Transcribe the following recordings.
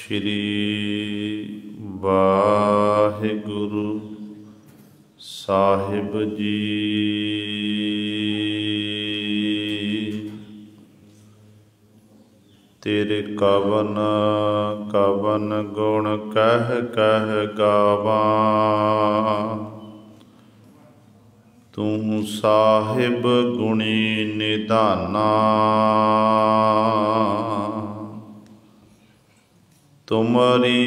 ਸ਼੍ਰੀ ਵਾਹਿਗੁਰੂ ਸਾਹਿਬ ਜੀ। ਤੇਰੇ ਕਵਨ ਕਵਨ ਗੁਣ ਕਹਿ ਕਹਿ ਗਾਵਾਂ, ਤੂੰ ਸਾਹਿਬ ਗੁਣੀ ਨਿਧਾਨਾ। ਤੁਮਰੀ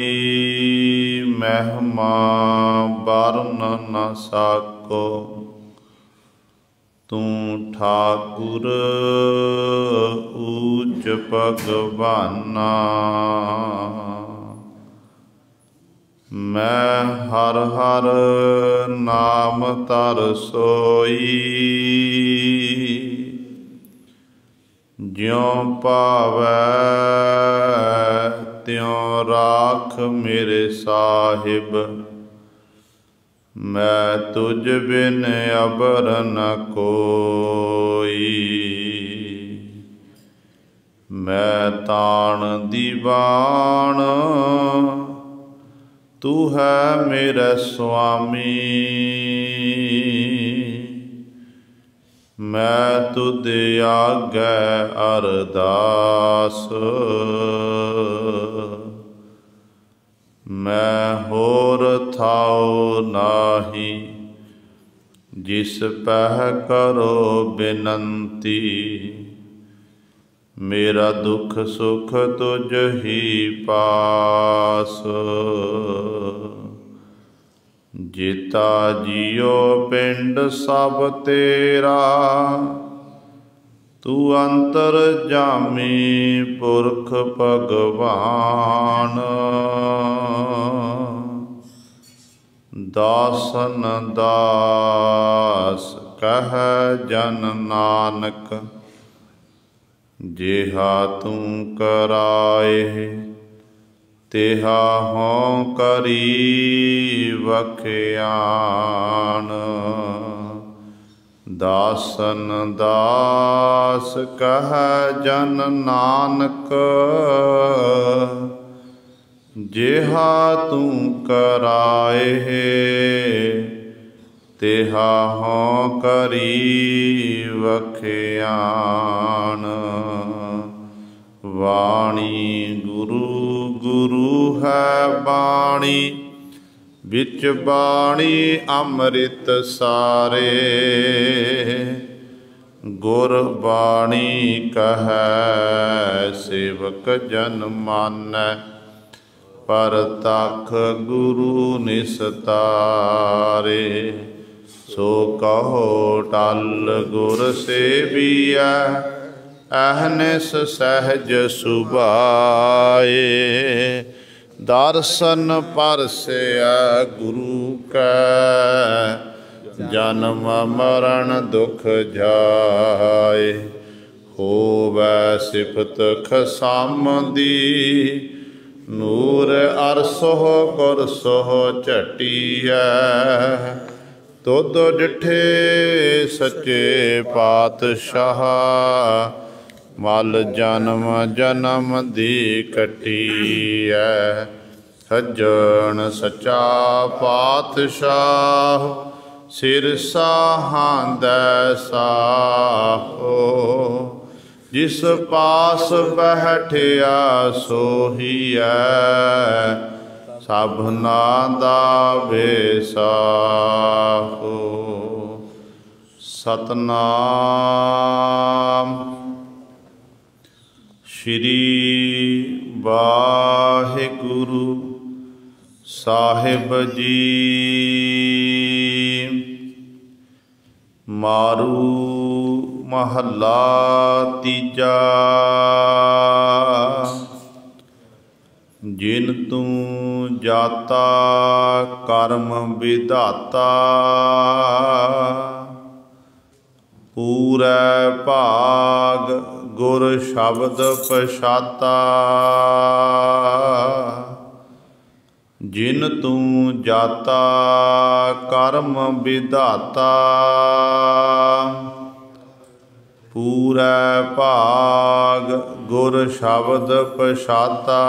ਮਹਿਮਾ ਵਰਨ ਨ ਸਾਕੋ, ਤੂੰ ਠਾਕੁਰ ਊਚ ਭਗਵਾਨਾ। ਮੈਂ ਹਰ ਹਰ ਨਾਮ ਧਰ ਸੋਈ, ਜਿਉ ਭਾਵੈ ਤਿਉ ਰਾਖ ਮੇਰੇ ਸਾਹਿਬ। ਮੈਂ ਤੁਝ ਬਿਨ ਅਬਰ ਨ ਕੋਈ, ਮੈਂ ਤਾਣ ਦੀਵਾਨ ਤੂੰ ਹੈ ਮੇਰਾ ਸੁਆਮੀ। ਮੈਂ ਤੁਧ ਆਗੈ ਅਰਦਾਸ, ਮੈਂ ਹੋਰ ਥਾਉ ਨਾਹੀ। ਜਿਸ ਪਹਿ ਕਰੋ ਬਿਨੰਤੀ, ਮੇਰਾ ਦੁੱਖ ਸੁਖ ਤੁਝ ਹੀ ਪਾਸ। ਜੀਤਾ ਜੀਉ ਪਿੰਡ ਸਭ ਤੇਰਾ, ਤੂੰ ਅੰਤਰ ਜਾਮੀ ਪੁਰਖ ਭਗਵਾਨ। ਦਾਸਨ ਦਾਸ ਕਹਿ ਜਨ ਨਾਨਕ, ਜਿਹਾ ਤੂੰ ਕਰਾਏ ਤਿਹਾ ਹੋਂ ਕਰੀ ਵਖਿਆਨ। ਦਾਸਨ ਦਾਸ ਕਹਿ ਜਨ ਨਾਨਕ, ਜਿਹਾ ਤੂੰ ਕਰਾਏ ਤਿਹਾ ਹੋਂ ਕਰੀ ਵਖਿਆਨ। ਵਾਣੀ ਗੁਰੂ ਗੁਰੂ ਹੈ ਬਾਣੀ, ਵਿੱਚ ਬਾਣੀ ਅੰਮ੍ਰਿਤ ਸਾਰੇ। ਗੁਰ ਬਾਣੀ ਕਹੈ ਸੇਵਕ ਜਨ ਮਾਨੈ, ਪਰਤਖ ਗੁਰੂ ਨਿਸਤਾਰੇ। ਸੋ ਕਹੋ ਟਲ ਗੁਰ ਸੇਵੀਐ, ਅਹਨਿਸ ਸਹਿਜ ਸੁਭਾਏ। ਦਰਸ਼ਨ ਪਰਸੈ ਗੁਰੂ ਕੈ, ਜਨਮ ਮਰਨ ਦੁਖ ਜਾਏ। ਹੋਵੈ ਸਿਫਤ ਖਸਮ ਦੀ, ਨੂਰ ਅਰਸੋ ਕੁਰਸੋ ਝਟੀਐ। ਤੁਧ ਡਿਠੇ ਸੱਚੇ ਪਾਤਸ਼ਾਹ, ਮਲ ਜਨਮ ਜਨਮ ਦੀ ਕੱਟੀਐ। ਸੱਜਣ ਸੱਚਾ ਪਾਤਸ਼ਾਹ, ਸਿਰ ਸਾਹਾਂਦੈ ਸਾਹੋ। ਜਿਸ ਪਾਸ ਬੈਠਿਆ ਸੋਹੀਐ, ਸਭਨਾ ਦਾ ਬੇਸਾਹੋ। ਸਤਨਾਮ। ਸ਼੍ਰੀ ਵਾਹਿਗੁਰੂ ਸਾਹਿਬ ਜੀ। ਮਾਰੂ ਮਹੱਲਾ ਤੀਜਾ। ਜਿਨ ਤੂੰ ਜਾਤਾ ਕਰਮ ਵਿਧਾਤਾ, ਪੂਰੈ ਭਾਗ ਗੁਰ ਸ਼ਬਦ ਪਛਾਤਾ। ਜਿਨ ਤੂੰ ਜਾਤਾ ਕਰਮ ਵਿਧਾਤਾ, ਪੂਰੈ ਭਾਗ ਗੁਰ ਸ਼ਬਦ ਪਛਾਤਾ।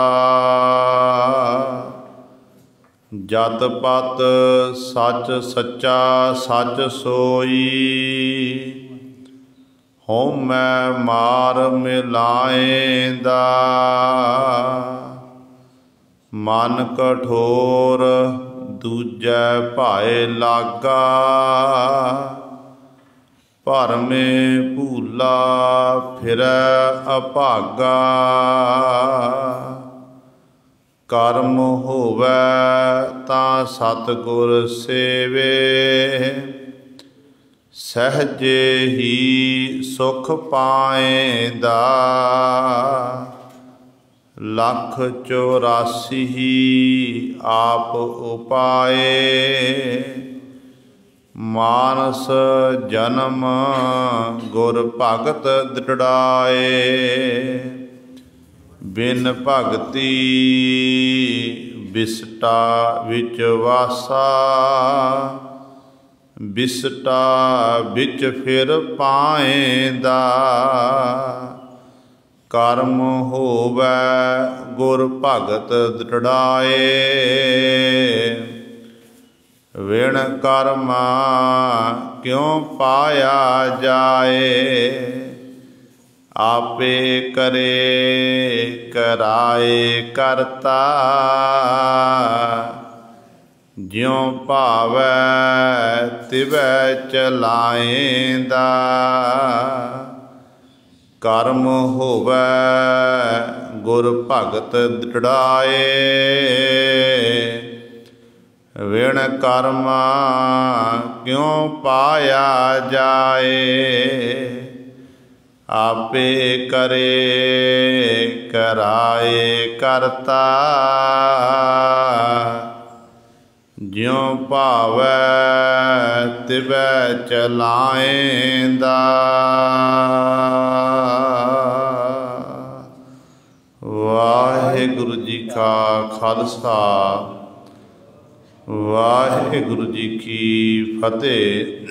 ਜਤ ਪਤ ਸੱਚ ਸੱਚਾ ਸੱਚ ਸੋਈ। ਹਉਮੈ ਮਾਰ ਮਿਲਾਏਂਦਾ। ਮਨ ਕਠੋਰ ਦੂਜੈ ਭਾਏ ਲਾਗਾ। ਭਰਮੇ ਭੂਲਾ ਫਿਰੈ ਅਭਾਗਾ। ਕਰਮ ਹੋਵੈ ਤਾਂ ਸਤਿਗੁਰ ਸੇਵੇ। ਸਹਿਜੇ ਹੀ ਸੁਖ ਪਾਏਂਦਾ। 184 ਆਪ ਉਪਾਏ। ਮਾਨਸ ਜਨਮ ਗੁਰ ਭਗਤ ਦ੍ਰਿੜਾਏ। ਬਿਨ ਭਗਤੀ ਬਿਸਟਾ ਵਿੱਚ ਵਾਸਾ। ਬਿਸਟਾ ਵਿੱਚ ਫਿਰ ਪਾਏਂਦਾ। ਕਰਮ ਹੋਵੈ ਗੁਰ ਭਗਤ ਦ੍ਰਿੜਾਏ। ਵਿਣ ਕਰਮਾ ਕਿਉ ਪਾਇਆ ਜਾਏ। ਆਪੇ ਕਰੇ ਕਰਾਏ ਕਰਤਾ। ਜਿਉ ਭਾਵੈ ਤਿਵੈ ਚਲਾਏਂਦਾ। ਕਰਮ ਹੋਵੈ ਗੁਰ ਭਗਤ ਦ੍ਰਿੜਾਏ। ਵਿਣ ਕਰਮਾ ਕਿਉ ਪਾਇਆ ਜਾਏ। ਆਪੇ ਕਰੇ ਕਰਾਏ ਕਰਤਾ। ਜਿਉ ਭਾਵੈ ਤਿਵੈ ਚਲਾਏਂਦਾ। ਵਾਹਿਗੁਰੂ ਜੀ ਕਾ ਖਾਲਸਾ ਵਾਹਿਗੁਰੂ ਜੀ ਕੀ ਫਤਿਹ।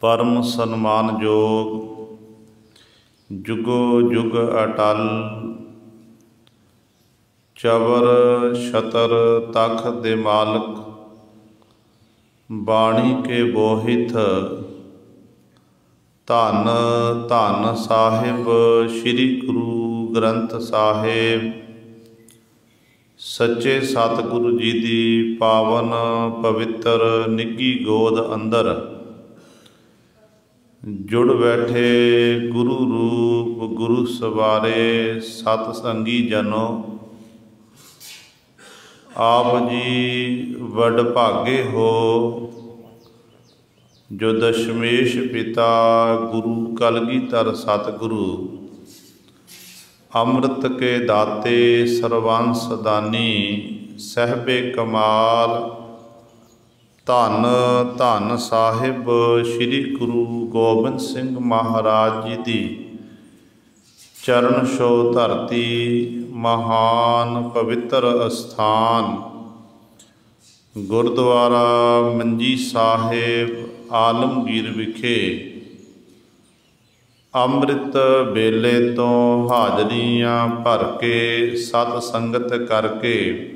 ਪਰਮ ਸਨਮਾਨਯੋਗ ਜੁਗੋ ਜੁਗ ਅਟਲ ਚਵਰ ਛਤਰ ਤਖ਼ਤ ਦੇ ਮਾਲਕ ਬਾਣੀ ਕੇ ਬੋਹਿਥ ਧੰਨ ਧੰਨ ਸਾਹਿਬ ਸ੍ਰੀ ਗੁਰੂ ਗ੍ਰੰਥ ਸਾਹਿਬ ਸੱਚੇ ਸਤਿਗੁਰੂ ਜੀ ਦੀ ਪਾਵਨ ਪਵਿੱਤਰ ਨਿੱਘੀ ਗੋਦ ਅੰਦਰ ਜੁੜ ਬੈਠੇ ਗੁਰੂ ਰੂਪ ਗੁਰੂ ਸਵਾਰੇ ਸਤ ਸੰਗੀ ਜਨੋ। ਆਪ ਜੀ ਵਡਭਾਗੇ ਹੋ ਜੋ ਦਸ਼ਮੇਸ਼ ਪਿਤਾ ਗੁਰੂ ਕਲਗੀਧਰ ਸਤਿਗੁਰੂ ਅੰਮ੍ਰਿਤ ਕੇ ਦਾਤੇ ਸਰਵੰਸ ਦਾਨੀ ਸਹਿਬੇ ਕਮਾਲ ਧੰਨ ਧੰਨ ਸਾਹਿਬ ਸ੍ਰੀ ਗੁਰੂ ਗੋਬਿੰਦ ਸਿੰਘ ਮਹਾਰਾਜ ਜੀ ਦੀ ਚਰਨ ਛੋਹ ਧਰਤੀ ਮਹਾਨ ਪਵਿੱਤਰ ਅਸਥਾਨ ਗੁਰਦੁਆਰਾ ਮੰਜੀ ਸਾਹਿਬ ਆਲਮਗੀਰ ਵਿਖੇ ਅੰਮ੍ਰਿਤ ਵੇਲੇ ਤੋਂ ਹਾਜ਼ਰੀਆਂ ਭਰ ਕੇ ਸਤ ਸੰਗਤ ਕਰਕੇ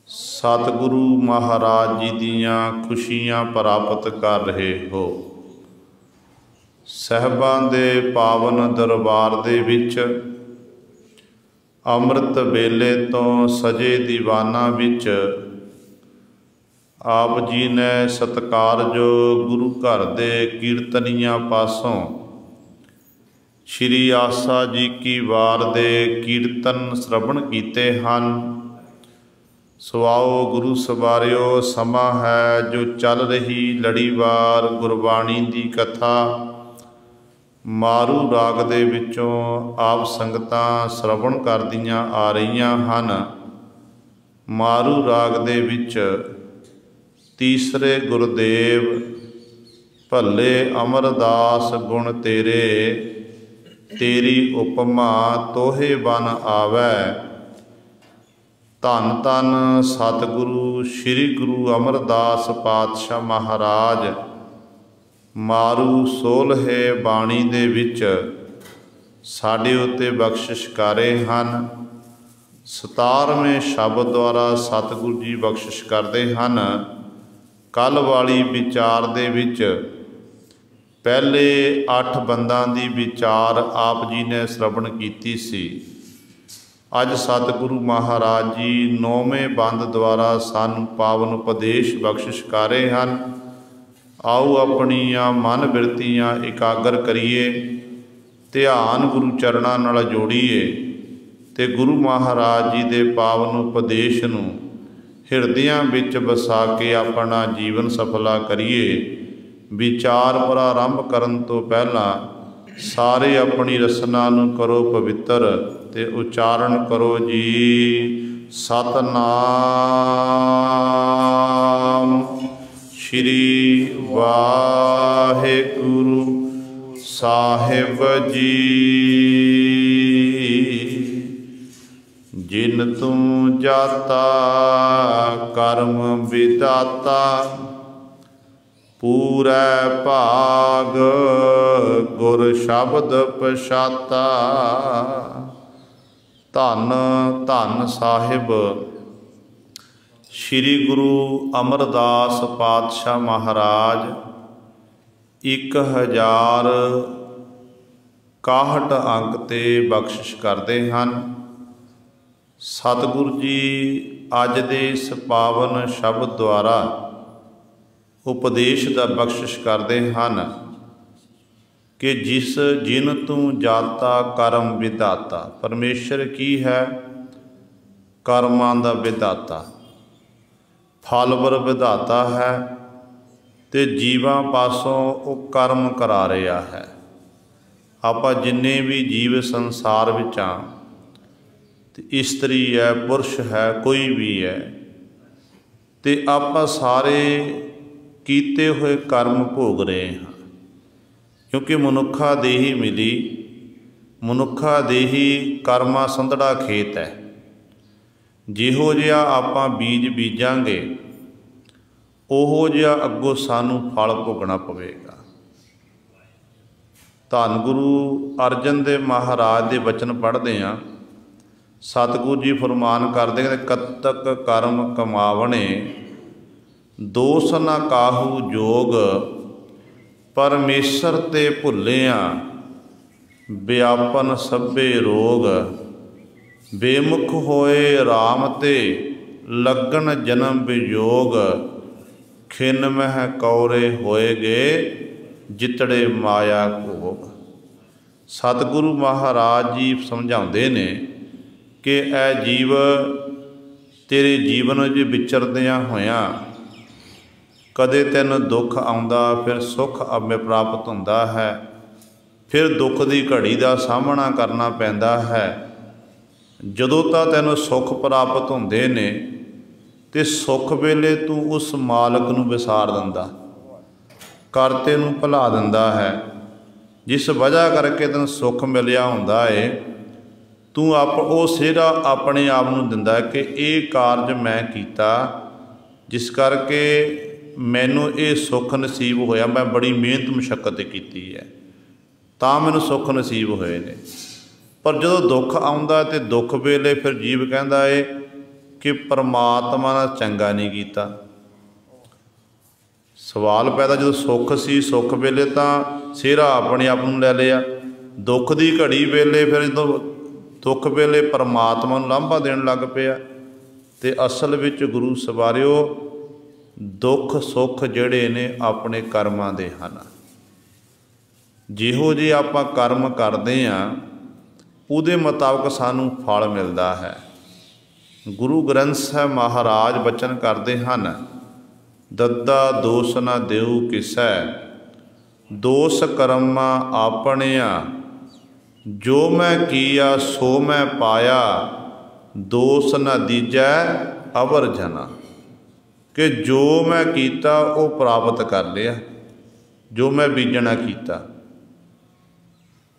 ਸਤਿਗੁਰੂ ਮਹਾਰਾਜ ਜੀ ਦੀਆਂ ਖੁਸ਼ੀਆਂ ਪ੍ਰਾਪਤ ਕਰ ਰਹੇ ਹੋ। ਸਾਹਿਬਾਂ ਦੇ ਪਾਵਨ ਦਰਬਾਰ ਦੇ ਵਿੱਚ ਅੰਮ੍ਰਿਤ ਵੇਲੇ ਤੋਂ ਸਜੇ ਦੀਵਾਨਾਂ ਵਿੱਚ ਆਪ ਜੀ ਨੇ ਸਤਿਕਾਰਯੋਗ ਗੁਰੂ ਘਰ ਦੇ ਕੀਰਤਨੀਆਂ ਪਾਸੋਂ ਸ਼੍ਰੀ ਆਸਾ ਜੀ ਕੀ ਵਾਰ ਦੇ ਕੀਰਤਨ ਸ਼ਰਵਣ ਕੀਤੇ ਹਨ। ਸੋ ਆਓ ਗੁਰੂ ਸਵਾਰਿਓ, ਸਮਾਂ ਹੈ ਜੋ ਚੱਲ ਰਹੀ ਲੜੀਵਾਰ ਗੁਰਬਾਣੀ ਦੀ ਕਥਾ ਮਾਰੂ ਰਾਗ ਦੇ ਵਿੱਚੋਂ ਆਪ ਸੰਗਤਾਂ ਸ਼ਰਵਣ ਕਰਦੀਆਂ ਆ ਰਹੀਆਂ ਹਨ। ਮਾਰੂ ਰਾਗ ਦੇ ਵਿੱਚ ਤੀਸਰੇ ਗੁਰਦੇਵ ਭੱਲੇ ਅਮਰਦਾਸ ਗੁਣ ਤੇਰੇ, ਤੇਰੀ ਉਪਮਾ ਤੋਹੇ ਬਨ ਆਵੈ। ਧੰਨ ਧੰਨ ਸਤਿਗੁਰੂ ਸ੍ਰੀ ਗੁਰੂ ਅਮਰਦਾਸ ਪਾਤਸ਼ਾਹ ਮਹਾਰਾਜ ਮਾਰੂ ਸੋਲ੍ਹੇ ਬਾਣੀ ਦੇ ਵਿੱਚ ਸਾਡੇ ਉੱਤੇ ਬਖਸ਼ਿਸ਼ ਕਰ ਰਹੇ ਹਨ। 17ਵੇਂ ਸ਼ਬਦ ਦੁਆਰਾ ਸਤਿਗੁਰੂ ਜੀ ਬਖਸ਼ਿਸ਼ ਕਰਦੇ ਹਨ। ਕੱਲ੍ਹ ਵਾਲੀ ਵਿਚਾਰ ਦੇ ਵਿੱਚ ਪਹਿਲੇ 8 ਬੰਦਾਂ ਦੀ ਵਿਚਾਰ ਆਪ ਜੀ ਨੇ ਸ਼ਰਵਣ ਕੀਤੀ ਸੀ। ਅੱਜ ਸਤਿਗੁਰੂ ਮਹਾਰਾਜ ਜੀ 9ਵੇਂ ਬੰਦ ਦੁਆਰਾ ਸਾਨੂੰ ਪਾਵਨ ਉਪਦੇਸ਼ ਬਖਸ਼ਿਸ਼ ਕਰ ਰਹੇ ਹਨ। ਆਓ ਆਪਣੀਆਂ ਮਨ ਬਿਰਤੀਆਂ ਇਕਾਗਰ ਕਰੀਏ, ਧਿਆਨ ਗੁਰੂ ਚਰਨਾਂ ਨਾਲ ਜੋੜੀਏ ਅਤੇ ਗੁਰੂ ਮਹਾਰਾਜ ਜੀ ਦੇ ਪਾਵਨ ਉਪਦੇਸ਼ ਨੂੰ ਹਿਰਦਿਆਂ ਵਿੱਚ ਵਸਾ ਕੇ ਆਪਣਾ ਜੀਵਨ ਸਫਲਾ ਕਰੀਏ। ਵਿਚਾਰ ਪ੍ਰਾਰੰਭ ਕਰਨ ਤੋਂ ਪਹਿਲਾਂ ਸਾਰੇ ਆਪਣੀ ਰਸਨਾ ਨੂੰ ਕਰੋ ਪਵਿੱਤਰ ਅਤੇ ਉਚਾਰਨ ਕਰੋ ਜੀ ਸਤਿਨਾਮ ਸ਼੍ਰੀ ਵਾਹਿਗੁਰੂ ਸਾਹਿਬ ਜੀ। ਜਿਨ ਤੂੰ ਜਾਤਾ ਕਰਮ ਵਿਦਾਤਾ, ਪੂਰੈ ਭਾਗ ਗੁਰ ਸ਼ਬਦ ਪਛਾਤਾ। ਧੰਨ ਧੰਨ ਸਾਹਿਬ ਸ੍ਰੀ ਗੁਰੂ ਅਮਰਦਾਸ ਪਾਤਸ਼ਾਹ ਮਹਾਰਾਜ 1061 ਅੰਕ 'ਤੇ ਬਖਸ਼ਿਸ਼ ਕਰਦੇ ਹਨ। ਸਤਿਗੁਰੂ ਜੀ ਅੱਜ ਦੇ ਇਸ ਪਾਵਨ ਸ਼ਬਦ ਦੁਆਰਾ ਉਪਦੇਸ਼ ਦਾ ਬਖਸ਼ਿਸ਼ ਕਰਦੇ ਹਨ ਕਿ ਜਿਨ ਤੂੰ ਜਾਤਾ ਕਰਮ ਵਿਦਾਤਾ। ਪਰਮੇਸ਼ਰ ਕੀ ਹੈ? ਕਰਮਾਂ ਦਾ ਵਿਦਾਤਾ, ਫਲਵਰ ਵਿਧਾਤਾ ਹੈ ਅਤੇ ਜੀਵਾਂ ਪਾਸੋਂ ਉਹ ਕਰਮ ਕਰਾ ਰਿਹਾ ਹੈ। ਆਪਾਂ ਜਿੰਨੇ ਵੀ ਜੀਵ ਸੰਸਾਰ ਵਿੱਚ ਹਾਂ, ਅਤੇ ਇਸਤਰੀ ਹੈ, ਪੁਰਸ਼ ਹੈ, ਕੋਈ ਵੀ ਹੈ, ਅਤੇ ਆਪਾਂ ਸਾਰੇ ਕੀਤੇ ਹੋਏ ਕਰਮ ਭੋਗ ਰਹੇ ਹਾਂ। ਕਿਉਂਕਿ ਮਨੁੱਖਾ ਦੇਹੀ ਮਿਲੀ, ਮਨੁੱਖਾ ਦੇਹੀ ਕਰਮਾਂ ਸੰਧੜਾ ਖੇਤ ਹੈ। ਜਿਹੋ ਜਿਹਾ ਆਪਾਂ ਬੀਜ ਬੀਜਾਂਗੇ ਉਹੋ ਜਿਹਾ ਅੱਗੋਂ ਸਾਨੂੰ ਫਲ ਭੋਗਣਾ ਪਵੇਗਾ। ਧੰਨ ਗੁਰੂ ਅਰਜਨ ਦੇਵ ਮਹਾਰਾਜ ਦੇ ਬਚਨ ਪੜ੍ਹਦੇ ਹਾਂ। ਸਤਿਗੁਰੂ ਜੀ ਫਰਮਾਨ ਕਰਦੇ ਕਿ ਕਤਕ ਕਰਮ ਕਮਾਵਣੇ, ਦੋਸ ਨਾ ਕਾਹੂ ਜੋਗ। ਪਰਮੇਸ਼ਰ ਤੇ ਭੁੱਲਿਆ, ਵਿਆਪਨ ਸਭੇ ਰੋਗ। ਬੇਮੁਖ ਹੋਏ ਰਾਮ ਤੇ, ਲੱਗਣ ਜਨਮ ਵਿਯੋਗ। ਖਿਨ ਮਹਿ ਕੌਰੇ ਹੋਏ ਗਏ, ਜਿਤੜੇ ਮਾਇਆ ਭੋਗ। ਸਤਿਗੁਰੂ ਮਹਾਰਾਜ ਜੀ ਸਮਝਾਉਂਦੇ ਨੇ ਕਿ ਇਹ ਜੀਵ ਤੇਰੇ ਜੀਵਨ ਵਿੱਚ ਵਿਚਰਦਿਆਂ ਹੋਇਆਂ ਕਦੇ ਤੈਨੂੰ ਦੁੱਖ ਆਉਂਦਾ, ਫਿਰ ਸੁੱਖ ਆਪੇ ਪ੍ਰਾਪਤ ਹੁੰਦਾ ਹੈ, ਫਿਰ ਦੁੱਖ ਦੀ ਘੜੀ ਦਾ ਸਾਹਮਣਾ ਕਰਨਾ ਪੈਂਦਾ ਹੈ। ਜਦੋਂ ਤਾਂ ਤੈਨੂੰ ਸੁੱਖ ਪ੍ਰਾਪਤ ਹੁੰਦੇ ਨੇ ਅਤੇ ਸੁੱਖ ਵੇਲੇ ਤੂੰ ਉਸ ਮਾਲਕ ਨੂੰ ਵਿਸਾਰ ਦਿੰਦਾ, ਕਰਤੇ ਨੂੰ ਭੁਲਾ ਦਿੰਦਾ ਹੈ। ਜਿਸ ਵਜ੍ਹਾ ਕਰਕੇ ਤੈਨੂੰ ਸੁੱਖ ਮਿਲਿਆ ਹੁੰਦਾ ਏ, ਤੂੰ ਉਹ ਸਿਹਰਾ ਆਪਣੇ ਆਪ ਨੂੰ ਦਿੰਦਾ ਕਿ ਇਹ ਕਾਰਜ ਮੈਂ ਕੀਤਾ, ਜਿਸ ਕਰਕੇ ਮੈਨੂੰ ਇਹ ਸੁੱਖ ਨਸੀਬ ਹੋਇਆ। ਮੈਂ ਬੜੀ ਮਿਹਨਤ ਮੁਸ਼ੱਕਤ ਕੀਤੀ ਹੈ ਤਾਂ ਮੈਨੂੰ ਸੁੱਖ ਨਸੀਬ ਹੋਏ ਨੇ। ਪਰ ਜਦੋਂ ਦੁੱਖ ਆਉਂਦਾ ਅਤੇ ਦੁੱਖ ਵੇਲੇ ਫਿਰ ਜੀਵ ਕਹਿੰਦਾ ਏ ਕਿ ਪਰਮਾਤਮਾ ਨਾਲ ਚੰਗਾ ਨਹੀਂ ਕੀਤਾ। ਸਵਾਲ ਪੈਦਾ, ਜਦੋਂ ਸੁੱਖ ਸੀ ਸੁੱਖ ਵੇਲੇ ਤਾਂ ਸਿਹਰਾ ਆਪਣੇ ਆਪ ਨੂੰ ਲੈ ਲਿਆ, ਦੁੱਖ ਦੀ ਘੜੀ ਵੇਲੇ ਫਿਰ ਜਦੋਂ ਦੁੱਖ ਵੇਲੇ ਪਰਮਾਤਮਾ ਨੂੰ ਲਾਂਭਾ ਦੇਣ ਲੱਗ ਪਿਆ। ਅਤੇ ਅਸਲ ਵਿੱਚ ਗੁਰੂ ਸਵਾਰਿਓ ਦੁੱਖ ਸੁੱਖ ਜਿਹੜੇ ਨੇ ਆਪਣੇ ਕਰਮਾਂ ਦੇ ਹਨ। ਜਿਹੋ ਜਿਹੇ ਆਪਾਂ ਕਰਮ ਕਰਦੇ ਹਾਂ ਉਹਦੇ ਮੁਤਾਬਕ ਸਾਨੂੰ ਫਲ ਮਿਲਦਾ ਹੈ। ਗੁਰੂ ਗ੍ਰੰਥ ਸਾਹਿਬ ਮਹਾਰਾਜ ਬਚਨ ਕਰਦੇ ਹਨ, ਦੱਦਾ ਦੋਸ ਨਾ ਦੇਉ ਕਿਸੈ, ਦੋਸ ਕਰਮਾਂ ਆਪਣਿਆ। ਜੋ ਮੈਂ ਕੀਆ ਸੋ ਮੈਂ ਪਾਇਆ, ਦੋਸ ਨਾ ਦੀਜੈ ਅਵਰ ਜਨਾ। ਕਿ ਜੋ ਮੈਂ ਕੀਤਾ ਉਹ ਪ੍ਰਾਪਤ ਕਰ ਲਿਆ, ਜੋ ਮੈਂ ਬੀਜਣਾ ਕੀਤਾ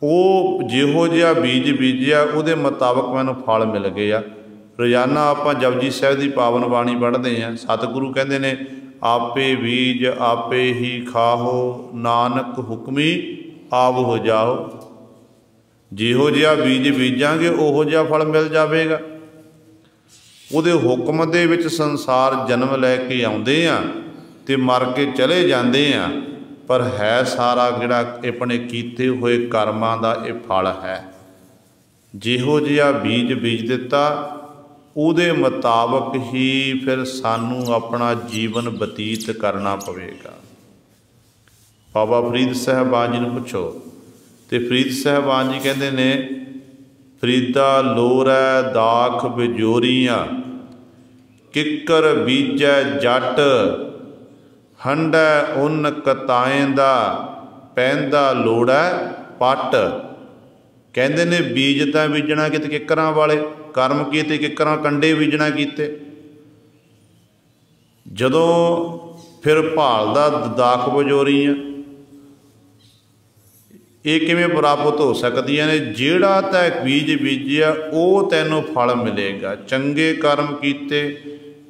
ਉਹ ਜਿਹੋ ਜਿਹਾ ਬੀਜ ਬੀਜਿਆ ਉਹਦੇ ਮੁਤਾਬਕ ਮੈਨੂੰ ਫਲ ਮਿਲ ਗਏ ਆ। ਰੋਜ਼ਾਨਾ ਆਪਾਂ ਜਪਜੀ ਸਾਹਿਬ ਦੀ ਪਾਵਨ ਬਾਣੀ ਪੜ੍ਹਦੇ ਹਾਂ। ਸਤਿਗੁਰੂ ਕਹਿੰਦੇ ਨੇ आपे बीज आपे ही खाहो, नानक हुक्मी आप हो जाओ। जिहो जिहा बीज बीजांगे उहो जिहा फल मिल जावेगा। ਉਹਦੇ ਹੁਕਮ ਦੇ ਵਿੱਚ ਸੰਸਾਰ ਜਨਮ ਲੈ ਕੇ ਆਉਂਦੇ ਆ ਤੇ ਮਰ ਕੇ ਚਲੇ ਜਾਂਦੇ ਆ, ਪਰ ਹੈ ਸਾਰਾ ਜਿਹੜਾ ਆਪਣੇ ਕੀਤੇ ਹੋਏ ਕਰਮਾਂ ਦਾ ਇਹ ਫਲ ਹੈ। ਜਿਹੋ ਜਿਹਾ ਬੀਜ ਬੀਜ ਦਿੱਤਾ ਉਹਦੇ ਮੁਤਾਬਕ ਹੀ ਫਿਰ ਸਾਨੂੰ ਆਪਣਾ ਜੀਵਨ ਬਤੀਤ ਕਰਨਾ ਪਵੇਗਾ। ਬਾਬਾ ਫਰੀਦ ਸਾਹਿਬਾਨ ਜੀ ਨੂੰ ਪੁੱਛੋ ਤੇ ਫਰੀਦ ਸਾਹਿਬਾਨ ਜੀ ਕਹਿੰਦੇ ਨੇ, ਫਰੀਦਾ ਲੋਰੈ ਦਾਖ ਬਿਜੋਰੀਆਂ, ਕਿੱਕਰ ਬੀਜੈ ਜੱਟ, ਹੰਡੈ ਉਨ ਕਤਾਏ ਦਾ, ਪੈਂਦਾ ਲੋੜੈ ਪੱਟ। ਕਹਿੰਦੇ ਨੇ ਬੀਜ ਤਾਂ ਬੀਜਣਾ ਕਿਤੇ ਕਿੱਕਰਾਂ ਵਾਲੇ, ਕਰਮ ਕੀਤੇ ਕਿੱਕਰਾਂ ਕੰਡੇ ਬੀਜਣਾ ਕੀਤੇ। ਜਦੋਂ ਫਿਰ ਭਾਲਦਾ ਦਾਖ ਬਜੋਰੀਆਂ, ਇਹ ਕਿਵੇਂ ਪ੍ਰਾਪਤ ਹੋ ਸਕਦੀਆਂ ਨੇ? ਜਿਹੜਾ ਤੈਂ ਬੀਜ ਬੀਜਿਆ ਉਹ ਤੈਨੂੰ ਫਲ ਮਿਲੇਗਾ। ਚੰਗੇ ਕਰਮ ਕੀਤੇ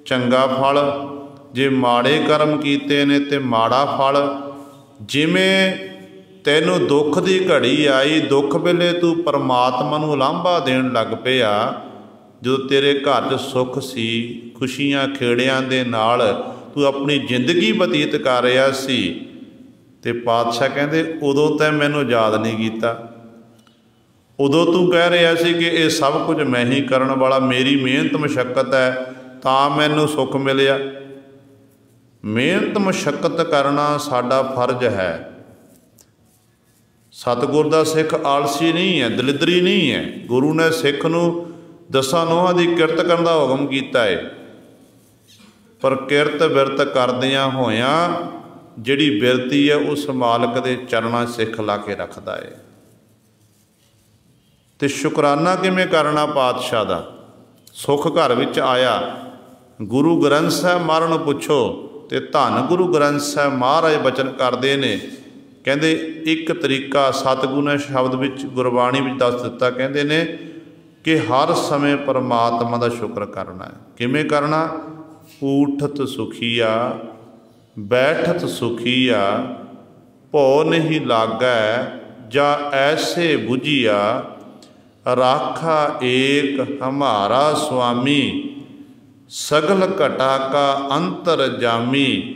ਚੰਗਾ ਫਲ, ਜੇ ਮਾੜੇ ਕਰਮ ਕੀਤੇ ਨੇ ਤੇ ਮਾੜਾ ਫਲ। ਜਿਵੇਂ ਤੈਨੂੰ ਦੁੱਖ ਦੀ ਘੜੀ ਆਈ, ਦੁੱਖ ਵੇਲੇ ਤੂੰ ਪਰਮਾਤਮਾ ਨੂੰ ਉਲਾਂਭਾ ਦੇਣ ਲੱਗ ਪਿਆ। ਜਦੋਂ ਤੇਰੇ ਘਰ 'ਚ ਸੁੱਖ ਸੀ, ਖੁਸ਼ੀਆਂ ਖੇੜਿਆਂ ਦੇ ਨਾਲ ਤੂੰ ਆਪਣੀ ਜ਼ਿੰਦਗੀ ਬਤੀਤ ਕਰ ਰਿਹਾ ਸੀ, ਤੇ ਪਾਤਸ਼ਾਹ ਕਹਿੰਦੇ ਉਦੋਂ ਤੈਂ ਮੈਨੂੰ ਯਾਦ ਨਹੀਂ ਕੀਤਾ। ਉਦੋਂ ਤੂੰ ਕਹਿ ਰਿਹਾ ਸੀ ਕਿ ਇਹ ਸਭ ਕੁਝ ਮੈਂ ਹੀ ਕਰਨ ਵਾਲਾ, ਮੇਰੀ ਮਿਹਨਤ ਮੁਸ਼ੱਕਤ ਹੈ ਤਾਂ ਮੈਨੂੰ ਸੁੱਖ ਮਿਲਿਆ। ਮਿਹਨਤ ਮੁਸ਼ੱਕਤ ਕਰਨਾ ਸਾਡਾ ਫਰਜ਼ ਹੈ। ਸਤਿਗੁਰ ਦਾ ਸਿੱਖ ਆਲਸੀ ਨਹੀਂ ਹੈ, ਦਲਿੱਦਰੀ ਨਹੀਂ ਹੈ। ਗੁਰੂ ਨੇ ਸਿੱਖ ਨੂੰ ਦਸਾਂ ਨੋਹਾਂ ਦੀ ਕਿਰਤ ਕਰਨ ਦਾ ਹੁਕਮ ਕੀਤਾ ਹੈ, ਪਰ ਕਿਰਤ ਬਿਰਤ ਕਰਦਿਆਂ ਹੋਇਆਂ ਜਿਹੜੀ ਬਿਰਤੀ ਹੈ ਉਸ ਮਾਲਕ ਦੇ ਚਰਨਾਂ ਸਿੱਖ ਲਾ ਕੇ ਰੱਖਦਾ ਹੈ। ਤੇ ਸ਼ੁਕਰਾਨਾ ਕਿਵੇਂ ਕਰਨਾ ਪਾਤਸ਼ਾਹ ਦਾ? ਸੁੱਖ ਘਰ ਵਿੱਚ ਆਇਆ, ਗੁਰੂ ਗ੍ਰੰਥ ਸਾਹਿਬ ਮਹਾਰਾਜ ਨੂੰ ਪੁੱਛੋ ਤੇ ਧੰਨ ਗੁਰੂ ਗ੍ਰੰਥ ਸਾਹਿਬ ਮਹਾਰਾਜ ਬਚਨ ਕਰਦੇ ਨੇ। ਕਹਿੰਦੇ ਇੱਕ ਤਰੀਕਾ ਸਤਿਗੁਰੂ ਨੇ ਸ਼ਬਦ ਵਿੱਚ ਗੁਰਬਾਣੀ ਵਿੱਚ ਦੱਸ ਦਿੱਤਾ। ਕਹਿੰਦੇ ਨੇ ਕਿ ਹਰ ਸਮੇਂ ਪਰਮਾਤਮਾ ਦਾ ਸ਼ੁਕਰ ਕਰਨਾ ਹੈ। ਕਿਵੇਂ ਕਰਨਾ? ਊਠਤ ਸੁਖੀਆ ਬੈਠਤ ਸੁਖੀਆ, ਭਉ ਨਹੀਂ ਲਾਗੈ ਜਾਂ ਐਸੇ ਬੁਝੀਆ, ਰਾਖਾ ਏਕ ਹਮਾਰਾ ਸੁਆਮੀ, ਸਗਲ ਘਟਾ ਕਾ ਅੰਤਰ ਜਾਮੀ,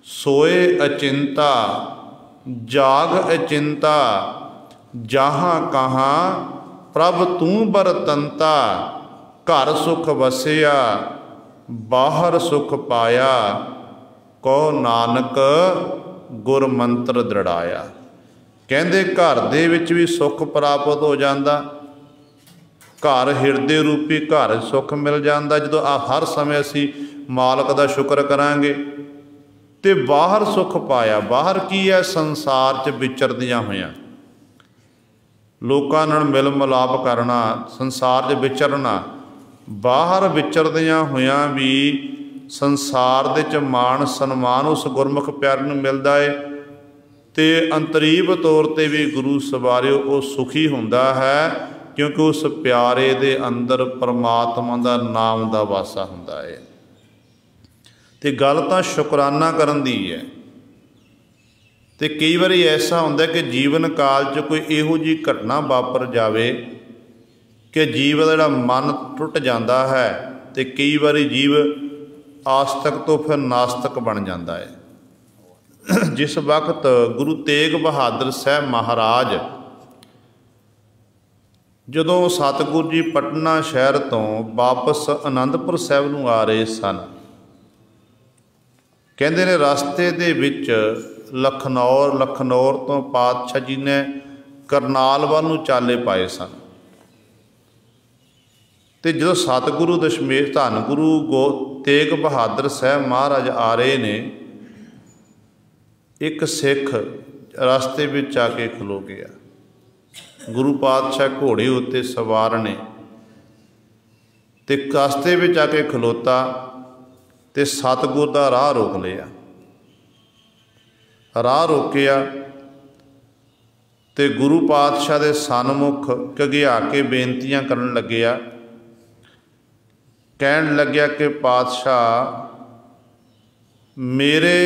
ਸੋਏ ਅਚਿੰਤਾ ਜਾਗ ਅਚਿੰਤਾ, ਜਹਾਂ ਕਹਾਂ ਪ੍ਰਭ ਤੂੰ ਬਰਤੰਤਾ, ਘਰ ਸੁਖ ਵਸਿਆ ਬਾਹਰ ਸੁਖ ਪਾਇਆ, ਕਹੋ ਨਾਨਕ ਗੁਰ ਮੰਤਰ ਦ੍ਰਿੜਾਇਆ। ਕਹਿੰਦੇ ਘਰ ਦੇ ਵਿੱਚ ਵੀ ਸੁੱਖ ਪ੍ਰਾਪਤ ਹੋ ਜਾਂਦਾ, ਘਰ ਹਿਰਦੇ ਰੂਪੀ ਘਰ ਸੁੱਖ ਮਿਲ ਜਾਂਦਾ ਜਦੋਂ ਹਰ ਸਮੇਂ ਅਸੀਂ ਮਾਲਕ ਦਾ ਸ਼ੁਕਰ ਕਰਾਂਗੇ। ਤੇ ਬਾਹਰ ਸੁੱਖ ਪਾਇਆ। ਬਾਹਰ ਕੀ ਹੈ? ਸੰਸਾਰ 'ਚ ਵਿਚਰਦਿਆਂ ਹੋਇਆਂ, ਲੋਕਾਂ ਨਾਲ ਮਿਲ ਮਿਲਾਪ ਕਰਨਾ, ਸੰਸਾਰ 'ਚ ਵਿਚਰਨਾ। ਬਾਹਰ ਵਿਚਰਦਿਆਂ ਹੋਇਆਂ ਵੀ ਸੰਸਾਰ ਦੇ 'ਚ ਮਾਣ ਸਨਮਾਨ ਉਸ ਗੁਰਮੁਖ ਪਿਆਰੇ ਨੂੰ ਮਿਲਦਾ ਹੈ, ਤੇ ਅੰਤਰੀਬ ਤੌਰ 'ਤੇ ਵੀ ਗੁਰੂ ਸਵਾਰਿਓ ਉਹ ਸੁਖੀ ਹੁੰਦਾ ਹੈ, ਕਿਉਂਕਿ ਉਸ ਪਿਆਰੇ ਦੇ ਅੰਦਰ ਪਰਮਾਤਮਾ ਦਾ ਨਾਮ ਦਾ ਵਾਸਾ ਹੁੰਦਾ ਹੈ। ਤੇ ਗੱਲ ਤਾਂ ਸ਼ੁਕਰਾਨਾ ਕਰਨ ਦੀ ਹੈ। ਤੇ ਕਈ ਵਾਰੀ ਐਸਾ ਹੁੰਦਾ ਕਿ ਜੀਵਨ ਕਾਲ 'ਚ ਕੋਈ ਇਹੋ ਜਿਹੀ ਘਟਨਾ ਵਾਪਰ ਜਾਵੇ ਕਿ ਜੀਵ ਦਾ ਜਿਹੜਾ ਮਨ ਟੁੱਟ ਜਾਂਦਾ ਹੈ, ਤੇ ਕਈ ਵਾਰੀ ਜੀਵ ਆਸਤਕ ਤੋਂ ਫਿਰ ਨਾਸਤਕ ਬਣ ਜਾਂਦਾ ਹੈ। ਜਿਸ ਵਕਤ ਗੁਰੂ ਤੇਗ ਬਹਾਦਰ ਸਾਹਿਬ ਮਹਾਰਾਜ ਜਦੋਂ ਸਤਿਗੁਰੂ ਜੀ ਪਟਨਾ ਸ਼ਹਿਰ ਤੋਂ ਵਾਪਸ ਅਨੰਦਪੁਰ ਸਾਹਿਬ ਨੂੰ ਆ ਰਹੇ ਸਨ, ਕਹਿੰਦੇ ਨੇ ਰਸਤੇ ਦੇ ਵਿੱਚ ਲਖਨੌਰ ਤੋਂ ਪਾਤਸ਼ਾਹ ਜੀ ਨੇ ਕਰਨਾਲ ਵੱਲ ਨੂੰ ਚਾਲੇ ਪਾਏ ਸਨ। ਤੇ ਜਦੋਂ ਸਤਿਗੁਰੂ ਦਸ਼ਮੇਸ਼ ਧੰਨ ਗੁਰੂ ਤੇਗ ਬਹਾਦਰ ਸਾਹਿਬ ਮਹਾਰਾਜ ਆ ਰਹੇ ਨੇ, ਇੱਕ ਸਿੱਖ ਰਸਤੇ ਵਿੱਚ ਆ ਕੇ ਖਲੋ ਗਿਆ। ਗੁਰੂ ਪਾਤਸ਼ਾਹ ਘੋੜੇ ਉੱਤੇ ਸਵਾਰ ਨੇ ਤੇ ਰਸਤੇ ਵਿੱਚ ਆ ਕੇ ਖਲੋਤਾ ਤੇ ਸਤਿਗੁਰ ਦਾ ਰਾਹ ਰੋਕ ਲਿਆ। ਰਾਹ ਰੋਕਿਆ ਤੇ ਗੁਰੂ ਪਾਤਸ਼ਾਹ ਦੇ ਸਨਮੁਖ ਘਗਿਆ ਕੇ ਬੇਨਤੀਆਂ ਕਰਨ ਲੱਗਿਆ। ਕਹਿਣ ਲੱਗਿਆ ਕਿ ਪਾਤਸ਼ਾਹ मेरे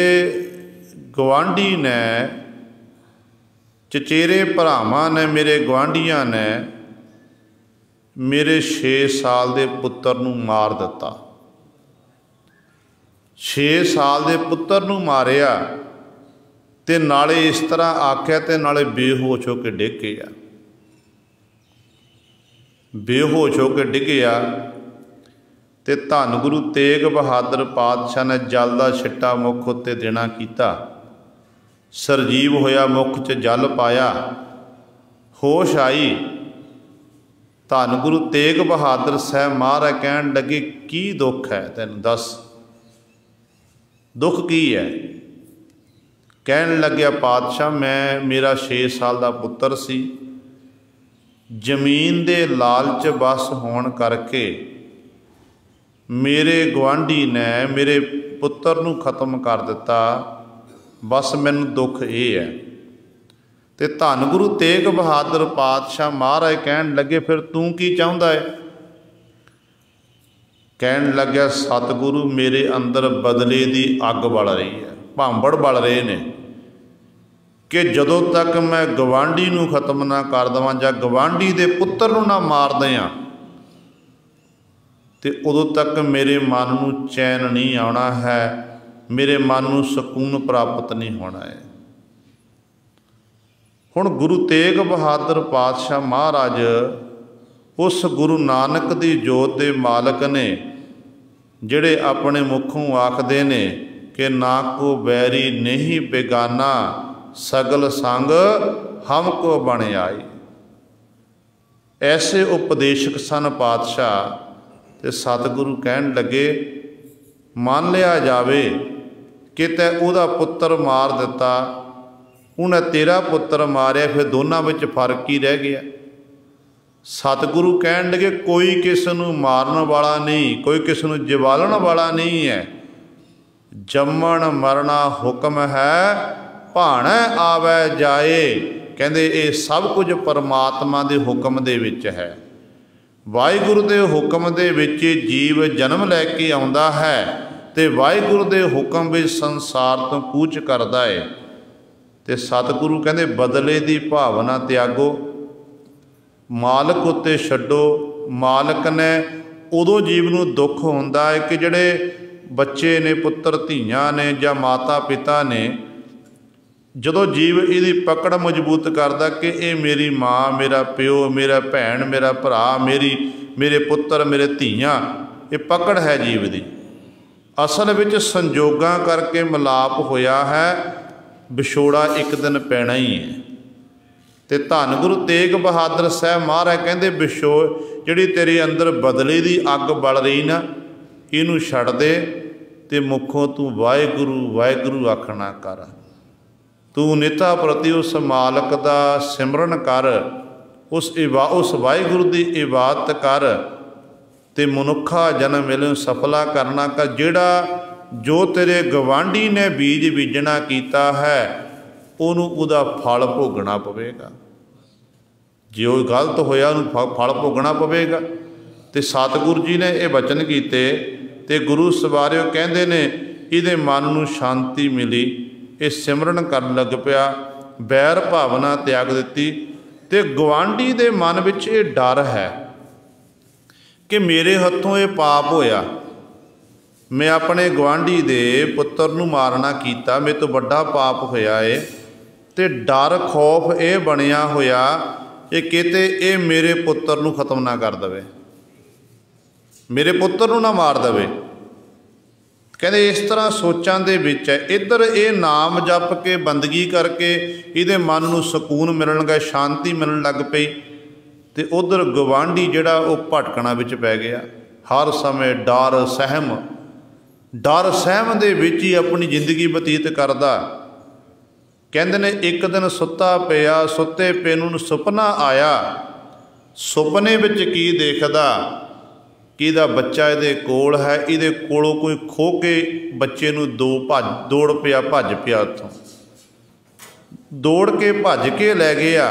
गवांढी ने, चचेरे भरावां ने, मेरे गवांढियां ने मेरे 6 साल के पुत्र नूं मार दिता। 6 साल के पुत्र नूं मारिया ते नाले इस तरह आख्या ते नाले बेहोश होकर डिग गया। बेहोश होकर डिगया ते धन गुरु तेग बहादुर पातशाह ने जल का छिट्टा मुख उत्ते देना कीता। सरजीव होया, मुख च जल पाया, होश आई। धन गुरु तेग बहादुर साहब महाराज कहन लगे, की दुख है तैनूं, दस दुख की है? कहन लग्या, पातशाह मैं, मेरा 6 साल का पुत्र सी, जमीन दे लालच बस होण करके मेरे गुआढ़ी ने मेरे पुत्र नूं खत्म कर दिता। बस मैनूं दुख ये है। ते धन गुरु तेग बहादुर पातशाह महाराज कहन लगे, फिर तू की चाहुंदा है? कहन लग्या, सतगुरु मेरे अंदर बदले की अग बल रही है, भांबड़ बल रहे ने कि जदों तक मैं गवांढी नूं खत्म ना कर देवां जां गवांढी दे पुत्र नूं ना मार दियां ते उदों तक मेरे मन नूं चैन नहीं आना है, मेरे मन नूं सकून प्राप्त नहीं होना है। हुण गुरु तेग बहादुर पातशाह महाराज उस गुरु नानक दी जोत दे मालक ने, जिहड़े अपने मुखों आखदे ने कि ना को बैरी नहीं बेगाना, सगल संग हमको बन आई। ऐसे उपदेशक सन पातशाह। ते सतगुरु कहन लगे, मान लिया जावे कि तै उहदा पुत्र मार दिता, उन्हें तेरा पुत्र मारिया, फिर दोनों विच फर्क ही रह गया। सतगुरु कहन लगे, कोई किसी नूं मारन वाला नहीं, कोई किसी नूं जवालण वाला नहीं है। जम्मण मरना हुक्म है, भाणै आवे जाए। कहंदे ये सब कुछ परमात्मा दे हुक्म दे विच है। वाहिगुरु दे हुक्म दे विच जीव जन्म लैके आउंदा है ते वाहिगुरु दे हुक्म विच संसार तो कूच करदा है। ते सतगुरु कहंदे, बदले दी भावना त्यागो, मालक उत्ते छड्डो। मालक ने उदों जीव नूं दुख हुंदा है कि जिहड़े बच्चे ने, पुत्र धीआं ने जां माता पिता ने, जदों जीव इहदी पकड़ मजबूत करदा कि ये मेरी माँ, मेरा प्यो, मेरा भैन, मेरा भरा, मेरे पुत्र, मेरे धीआं, ये पकड़ है जीव दी। असल विच संजोगां करके मिलाप होया है, विछोड़ा एक दिन पैना ही है। ते धन गुरु तेग बहादुर साहब महाराज कहंदे, जिहड़ी तेरे अंदर बदले दी अग बल रही ना, इनू छड्ड दे ते मुखों तू वाहिगुरू वाहिगुरू आखना कर। तू निता प्रति उस मालक का सिमरन कर, उस वाहिगुरू की इबादत कर ते मनुखा जन्म मिले सफला करना कर। जिहड़ा जो तेरे गवांढी ने बीज बीजना कीता है, उहनूं उहदा फल भोगना पवेगा। जो गलत होया उहनूं फल भोगना पवेगा। ते सतगुरु जी ने ये वचन कीते ते गुरु सवारियो कहंदे ने, इहदे मन नूं शांति मिली, ये सिमरन कर लग पिया, बैर भावना त्याग दिती। ते गवांढी दे मन विच ये डर है कि मेरे हत्थों ये पाप होया, मैं अपने गवांढी दे पुत्र नूं मारना कीता, मेरे तो बड़ा पाप होया है। ते डर खौफ ये बनिया होया कि किते ये मेरे पुत्र नूं खत्म ना कर दवे, मेरे पुत्र नूं ना मार दवे। कहते इस तरह सोचां दे विच है। इधर ये नाम जप के बंदगी करके इहदे मन नूं सकून मिलण लगा, शांति मिलण लग पई। ते उधर गवांढी जिहड़ा वो भटकना विच पै गया, हर समय डर सहम दे विच ही अपनी जिंदगी बतीत करदा। कहंदे ने एक दिन सुत्ता पिया, सुत्ते पे नूं सुपना आया। सुपने विच की देखदा कि इहदा बच्चा इहदे कोल है, इहदे कोलों कोई खो के बच्चे नूं दौड़ पिया, भज पिया, उत्थों दौड़ के भज के लै गया।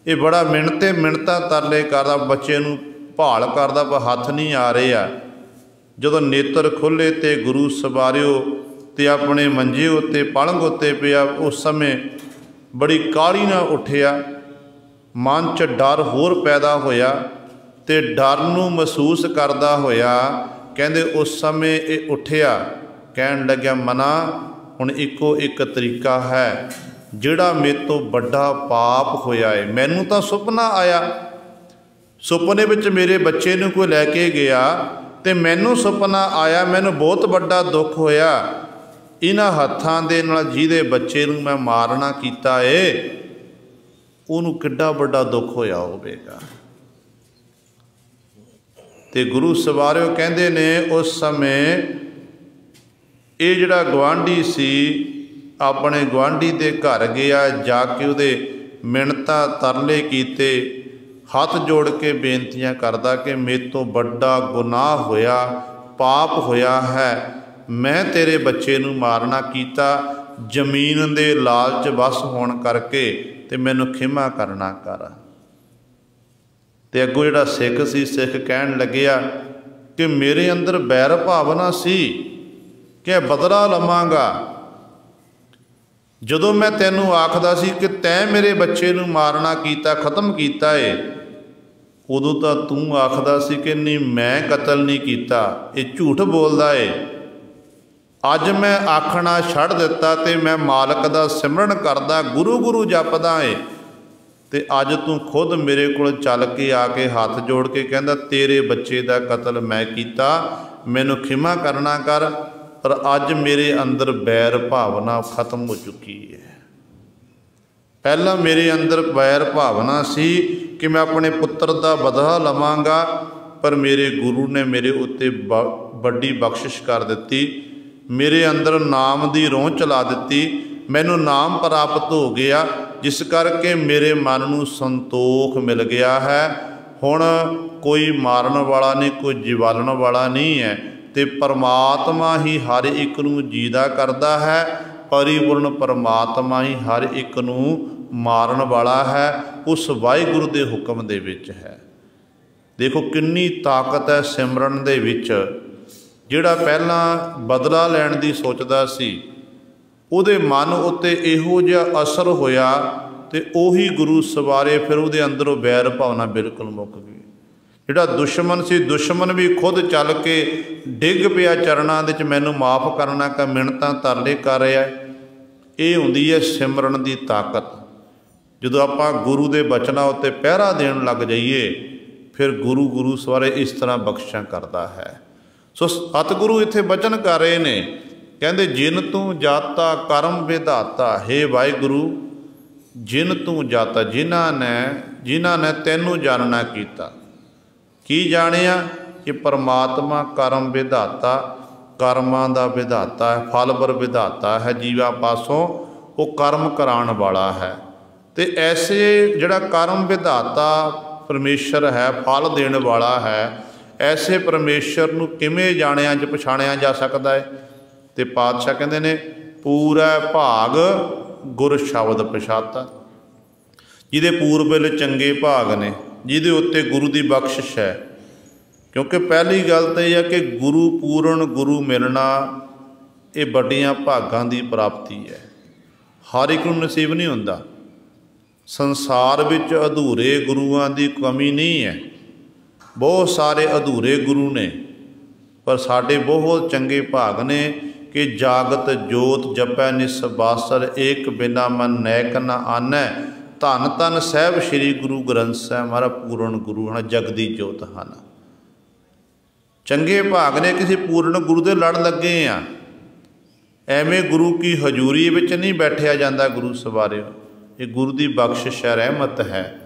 ये बड़ा मिन्नतां तरले करदा, बच्चे नूं भाल करदा पर हत्थ नहीं आ रहे आ। जदों नेत्र खुले तो गुरु सवारियो ਤੇ ਆਪਣੇ ਮੰਜੇ ਉੱਤੇ ਪਲੰਘ ਉੱਤੇ ਪਿਆ। ਉਸ ਸਮੇਂ ਬੜੀ ਕਾਹਲੀ ਨਾਲ ਉੱਠਿਆ, ਮਨ 'ਚ ਡਰ ਹੋਰ ਪੈਦਾ ਹੋਇਆ ਤੇ ਡਰ ਨੂੰ ਮਹਿਸੂਸ ਕਰਦਾ ਹੋਇਆ ਕਹਿੰਦੇ ਉਸ ਸਮੇਂ ਇਹ ਉੱਠਿਆ, ਕਹਿਣ ਲੱਗਿਆ ਮਨਾ ਹੁਣ ਇੱਕੋ ਇੱਕ ਤਰੀਕਾ ਹੈ, ਜਿਹੜਾ ਮੇਰੇ ਤੋਂ ਵੱਡਾ ਪਾਪ ਹੋਇਆ ਹੈ। ਮੈਨੂੰ ਤਾਂ ਸੁਪਨਾ ਆਇਆ, ਸੁਪਨੇ ਵਿੱਚ ਮੇਰੇ ਬੱਚੇ ਨੂੰ ਕੋਈ ਲੈ ਕੇ ਗਿਆ ਤੇ ਮੈਨੂੰ ਸੁਪਨਾ ਆਇਆ, ਮੈਨੂੰ ਬਹੁਤ ਵੱਡਾ ਦੁੱਖ ਹੋਇਆ। ਇਹਨਾਂ ਹੱਥਾਂ ਦੇ ਨਾਲ ਜਿਹਦੇ ਬੱਚੇ ਨੂੰ ਮੈਂ ਮਾਰਨਾ ਕੀਤਾ ਏ, ਉਹਨੂੰ ਕਿੱਡਾ ਵੱਡਾ ਦੁੱਖ ਹੋਇਆ ਹੋਵੇਗਾ। ਤੇ ਗੁਰੂ ਸਵਾਰਿਓ ਕਹਿੰਦੇ ਨੇ ਉਸ ਸਮੇਂ ਇਹ ਜਿਹੜਾ ਗੁਆਂਢੀ ਸੀ ਆਪਣੇ ਗੁਆਂਢੀ ਦੇ ਘਰ ਗਿਆ, ਜਾ ਕੇ ਉਹਦੇ ਮਿੰਨਤਾਂ ਤਰਲੇ ਕੀਤੇ, ਹੱਥ ਜੋੜ ਕੇ ਬੇਨਤੀਆਂ ਕਰਦਾ ਕਿ ਮੇਰੇ ਤੋਂ ਵੱਡਾ ਗੁਨਾਹ ਹੋਇਆ, ਪਾਪ ਹੋਇਆ ਹੈ, ਮੈਂ ਤੇਰੇ ਬੱਚੇ ਨੂੰ ਮਾਰਨਾ ਕੀਤਾ, ਜ਼ਮੀਨ ਦੇ ਲਾਲਚ ਵਸ ਹੋਣ ਕਰਕੇ ਤੇ ਮੈਨੂੰ ਖਿਮਾ ਕਰਨਾ ਕਰ। ਤੇ ਅੱਗੋਂ ਜਿਹੜਾ ਸਿੱਖ ਸੀ, ਸਿੱਖ ਕਹਿਣ ਲੱਗਿਆ ਕਿ ਮੇਰੇ ਅੰਦਰ ਬੈਰ ਭਾਵਨਾ ਸੀ ਕਿ ਬਦਲਾ ਲਵਾਂਗਾ। ਜਦੋਂ ਮੈਂ ਤੈਨੂੰ ਆਖਦਾ ਸੀ ਕਿ ਤੈਂ ਮੇਰੇ ਬੱਚੇ ਨੂੰ ਮਾਰਨਾ ਕੀਤਾ, ਖਤਮ ਕੀਤਾ ਏ, ਉਦੋਂ ਤਾਂ ਤੂੰ ਆਖਦਾ ਸੀ ਕਿ ਨਹੀਂ ਮੈਂ ਕਤਲ ਨਹੀਂ ਕੀਤਾ, ਇਹ ਝੂਠ ਬੋਲਦਾ ਏ। ਅੱਜ ਮੈਂ ਆਖਣਾ ਛੱਡ ਦਿੱਤਾ ਤੇ ਮੈਂ ਮਾਲਕ ਦਾ ਸਿਮਰਨ ਕਰਦਾ, ਗੁਰੂ ਗੁਰੂ ਜਪਦਾ ਏ, ਤੇ ਅੱਜ ਤੂੰ ਖੁਦ ਮੇਰੇ ਕੋਲ ਚੱਲ ਕੇ ਆ ਕੇ ਹੱਥ ਜੋੜ ਕੇ ਕਹਿੰਦਾ ਤੇਰੇ ਬੱਚੇ ਦਾ ਕਤਲ ਮੈਂ ਕੀਤਾ, ਮੈਨੂੰ ਖਿਮਾ ਕਰਨਾ ਕਰ। ਪਰ ਅੱਜ ਮੇਰੇ ਅੰਦਰ ਬੈਰ ਭਾਵਨਾ ਖਤਮ ਹੋ ਚੁੱਕੀ ਹੈ। ਪਹਿਲਾਂ ਮੇਰੇ ਅੰਦਰ ਬੈਰ ਭਾਵਨਾ ਸੀ ਕਿ ਮੈਂ ਆਪਣੇ ਪੁੱਤਰ ਦਾ ਬਦਲਾ ਲਵਾਂਗਾ, ਪਰ ਮੇਰੇ ਗੁਰੂ ਨੇ ਮੇਰੇ ਉੱਤੇ ਵੱਡੀ ਬਖਸ਼ਿਸ਼ ਕਰ ਦਿੱਤੀ, ਮੇਰੇ ਅੰਦਰ ਨਾਮ ਦੀ ਰੋਹ ਚਲਾ ਦਿੱਤੀ, ਮੈਨੂੰ ਨਾਮ ਪ੍ਰਾਪਤ ਹੋ ਗਿਆ, ਜਿਸ ਕਰਕੇ ਮੇਰੇ ਮਨ ਨੂੰ ਸੰਤੋਖ ਮਿਲ ਗਿਆ ਹੈ। ਹੁਣ ਕੋਈ ਮਾਰਨ ਵਾਲਾ ਨਹੀਂ, ਕੋਈ ਜਿਵਾਲਣ ਵਾਲਾ ਨਹੀਂ ਹੈ, ਤੇ ਪਰਮਾਤਮਾ ਹੀ ਹਰ ਇੱਕ ਨੂੰ ਜੀਦਾ ਕਰਦਾ ਹੈ। ਪਰਿਪੂਰਨ ਪਰਮਾਤਮਾ ਹੀ ਹਰ ਇੱਕ ਨੂੰ ਮਾਰਨ ਵਾਲਾ ਹੈ, ਉਸ ਵਾਹਿਗੁਰੂ ਦੇ ਹੁਕਮ ਦੇ ਵਿੱਚ ਹੈ। ਦੇਖੋ ਕਿੰਨੀ ਤਾਕਤ ਹੈ ਸਿਮਰਨ ਦੇ ਵਿੱਚ। ਜਿਹੜਾ ਪਹਿਲਾਂ ਬਦਲਾ ਲੈਣ ਦੀ ਸੋਚਦਾ ਸੀ, ਉਹਦੇ ਮਨ ਉੱਤੇ ਇਹੋ ਜਿਹਾ ਅਸਰ ਹੋਇਆ ਤੇ ਉਹੀ ਗੁਰੂ ਸਵਾਰੇ, ਫਿਰ ਉਹਦੇ ਅੰਦਰੋਂ ਵੈਰ ਭਾਵਨਾ ਬਿਲਕੁਲ ਮੁੱਕ ਗਈ। ਜਿਹੜਾ ਦੁਸ਼ਮਣ ਸੀ, ਦੁਸ਼ਮਣ ਵੀ ਖੁਦ ਚੱਲ ਕੇ ਡਿੱਗ ਪਿਆ ਚਰਨਾਂ ਦੇ ਵਿੱਚ, ਮੈਨੂੰ ਮਾਫ ਕਰਨਾ ਕਿ ਮਿੰਨਤਾਂ ਤਰਲੇ ਕਰ ਰਿਹਾ। ਇਹ ਹੁੰਦੀ ਹੈ ਸਿਮਰਨ ਦੀ ਤਾਕਤ। ਜਦੋਂ ਆਪਾਂ ਗੁਰੂ ਦੇ ਬਚਨਾਂ ਉੱਤੇ ਪਹਿਰਾ ਦੇਣ ਲੱਗ ਜਾਈਏ, ਫਿਰ ਗੁਰੂ ਗੁਰੂ ਸਵਾਰੇ ਇਸ ਤਰ੍ਹਾਂ ਬਖਸ਼ਿਸ਼ਾਂ ਕਰਦਾ ਹੈ। ਸੋ ਸਤਿਗੁਰੂ ਇੱਥੇ ਬਚਨ ਕਰ ਰਹੇ ਨੇ, ਕਹਿੰਦੇ ਜਿਨ ਤੂੰ ਜਾਤਾ ਕਰਮ ਵਿਧਾਤਾ, ਹੇ ਵਾਹਿਗੁਰੂ ਜਿਨ ਤੂੰ ਜਾਤਾ, ਜਿਨ੍ਹਾਂ ਨੇ ਤੈਨੂੰ ਜਾਣਨਾ ਕੀਤਾ। ਕੀ ਜਾਣਿਆ? ਕਿ ਪਰਮਾਤਮਾ ਕਰਮ ਵਿਧਾਤਾ, ਕਰਮਾਂ ਦਾ ਵਿਧਾਤਾ ਹੈ, ਫਲਵਰ ਵਿਧਾਤਾ ਹੈ, ਜੀਵਾਂ ਪਾਸੋਂ ਉਹ ਕਰਮ ਕਰਾਉਣ ਵਾਲਾ ਹੈ। ਤੇ ਐਸੇ ਜਿਹੜਾ ਕਰਮ ਵਿਧਾਤਾ ਪਰਮੇਸ਼ਰ ਹੈ, ਫਲ ਦੇਣ ਵਾਲਾ ਹੈ, ਐਸੇ ਪਰਮੇਸ਼ਰ ਨੂੰ ਕਿਵੇਂ ਜਾਣਿਆ ਪਛਾਣਿਆ ਜਾ ਸਕਦਾ ਹੈ? ਤੇ ਪਾਤਸ਼ਾਹ ਕਹਿੰਦੇ ਨੇ ਪੂਰਾ ਭਾਗ ਗੁਰ ਸ਼ਬਦ ਪਛਾਤਾ। ਜਿਹਦੇ ਪੂਰਬਲੇ ਚੰਗੇ ਭਾਗ ਨੇ, ਜਿਹਦੇ ਉੱਤੇ ਗੁਰੂ ਦੀ ਬਖਸ਼ਿਸ਼ ਹੈ। ਕਿਉਂਕਿ ਪਹਿਲੀ ਗੱਲ ਤਾਂ ਇਹ ਹੈ ਕਿ ਗੁਰੂ ਪੂਰਨ ਗੁਰੂ ਮਿਲਣਾ ਇਹ ਵੱਡੀਆਂ ਭਾਗਾਂ ਦੀ ਪ੍ਰਾਪਤੀ ਹੈ। ਹਰ ਇੱਕ ਨੂੰ ਨਸੀਬ ਨਹੀਂ ਹੁੰਦਾ। ਸੰਸਾਰ ਵਿੱਚ ਅਧੂਰੇ ਗੁਰੂਆਂ ਦੀ ਕਮੀ ਨਹੀਂ ਹੈ, ਬਹੁਤ ਸਾਰੇ ਅਧੂਰੇ ਗੁਰੂ ਨੇ, ਪਰ ਸਾਡੇ ਬਹੁਤ ਚੰਗੇ ਭਾਗ ਨੇ ਕਿ ਜਾਗਤ ਜੋਤ ਜਪੈ ਨਿਸਬਾਸਰ, ਏਕ ਬਿਨਾ ਮਨ ਨੈਕ ਨ ਆਨੈ, ਧੰਨ ਧੰਨ ਸਾਹਿਬ ਸ੍ਰੀ ਗੁਰੂ ਗ੍ਰੰਥ ਸਾਹਿਬ ਮਹਾਰਾਜ ਪੂਰਨ ਗੁਰੂ ਹਨ, ਜਗਦੀ ਜੋਤ ਹਨ। ਚੰਗੇ ਭਾਗ ਨੇ, ਕਿਸੇ ਪੂਰਨ ਗੁਰੂ ਦੇ ਲੜ ਲੱਗੇ ਆ। ਐਵੇਂ ਗੁਰੂ ਕੀ ਹਜ਼ੂਰੀ ਵਿੱਚ ਨਹੀਂ ਬੈਠਿਆ ਜਾਂਦਾ ਗੁਰੂ ਸਵਾਰਿਓ, ਇਹ ਗੁਰੂ ਦੀ ਬਖਸ਼ਿਸ਼ ਹੈ, ਰਹਿਮਤ ਹੈ।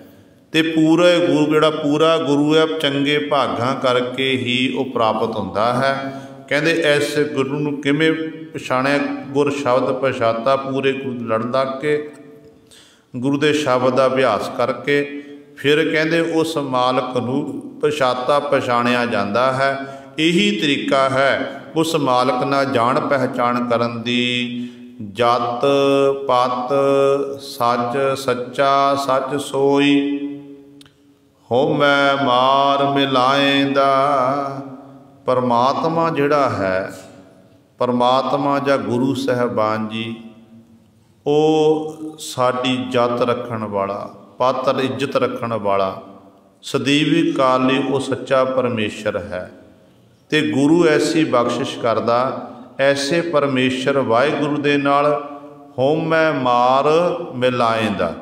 ਤੇ ਪੂਰੇ ਗੁਰੂ ਜਿਹੜਾ ਪੂਰਾ ਗੁਰੂ ਹੈ, ਚੰਗੇ ਭਾਗਾਂ ਕਰਕੇ ਹੀ ਉਹ ਪ੍ਰਾਪਤ ਹੁੰਦਾ ਹੈ। ਕਹਿੰਦੇ ਇਸ ਗੁਰੂ ਨੂੰ ਕਿਵੇਂ ਪਛਾਣਿਆ? ਗੁਰ ਸ਼ਬਦ ਪਛਾਤਾ, ਪੂਰੇ ਗੁਰੂ ਲੜ ਲੱਗ ਕੇ ਗੁਰੂ ਦੇ ਸ਼ਬਦ ਦਾ ਅਭਿਆਸ ਕਰਕੇ ਫਿਰ ਕਹਿੰਦੇ ਉਸ ਮਾਲਕ ਨੂੰ ਪਛਾਤਾ ਪਛਾਣਿਆ ਜਾਂਦਾ ਹੈ। ਇਹੀ ਤਰੀਕਾ ਹੈ ਉਸ ਮਾਲਕ ਨਾਲ ਜਾਣ ਪਹਿਚਾਣ ਕਰਨ ਦੀ। ਜਤ ਪਤ ਸੱਚ ਸੱਚਾ ਸੱਚ ਸੋਈ, ਹੋਮੈ ਮਾਰ ਮਿਲਾਏਂਦਾ। ਪਰਮਾਤਮਾ ਜਿਹੜਾ ਹੈ परमात्मा ਜਾਂ गुरु साहबान जी ਉਹ ਸਾਡੀ ਜਤ ਰੱਖਣ ਵਾਲਾ, ਪਾਤਰ ਇੱਜ਼ਤ ਰੱਖਣ ਵਾਲਾ, ਸਦੀਵੀ ਕਾਲ ਲਈ ਉਹ ਸੱਚਾ ਪਰਮੇਸ਼ਰ ਹੈ। ਅਤੇ ਗੁਰੂ ਐਸੀ ਬਖਸ਼ਿਸ਼ ਕਰਦਾ, ਐਸੇ ਪਰਮੇਸ਼ਰ ਵਾਹਿਗੁਰੂ ਦੇ ਨਾਲ ਹਉਮੈ ਮਾਰ ਮਿਲਾਏਂਦਾ।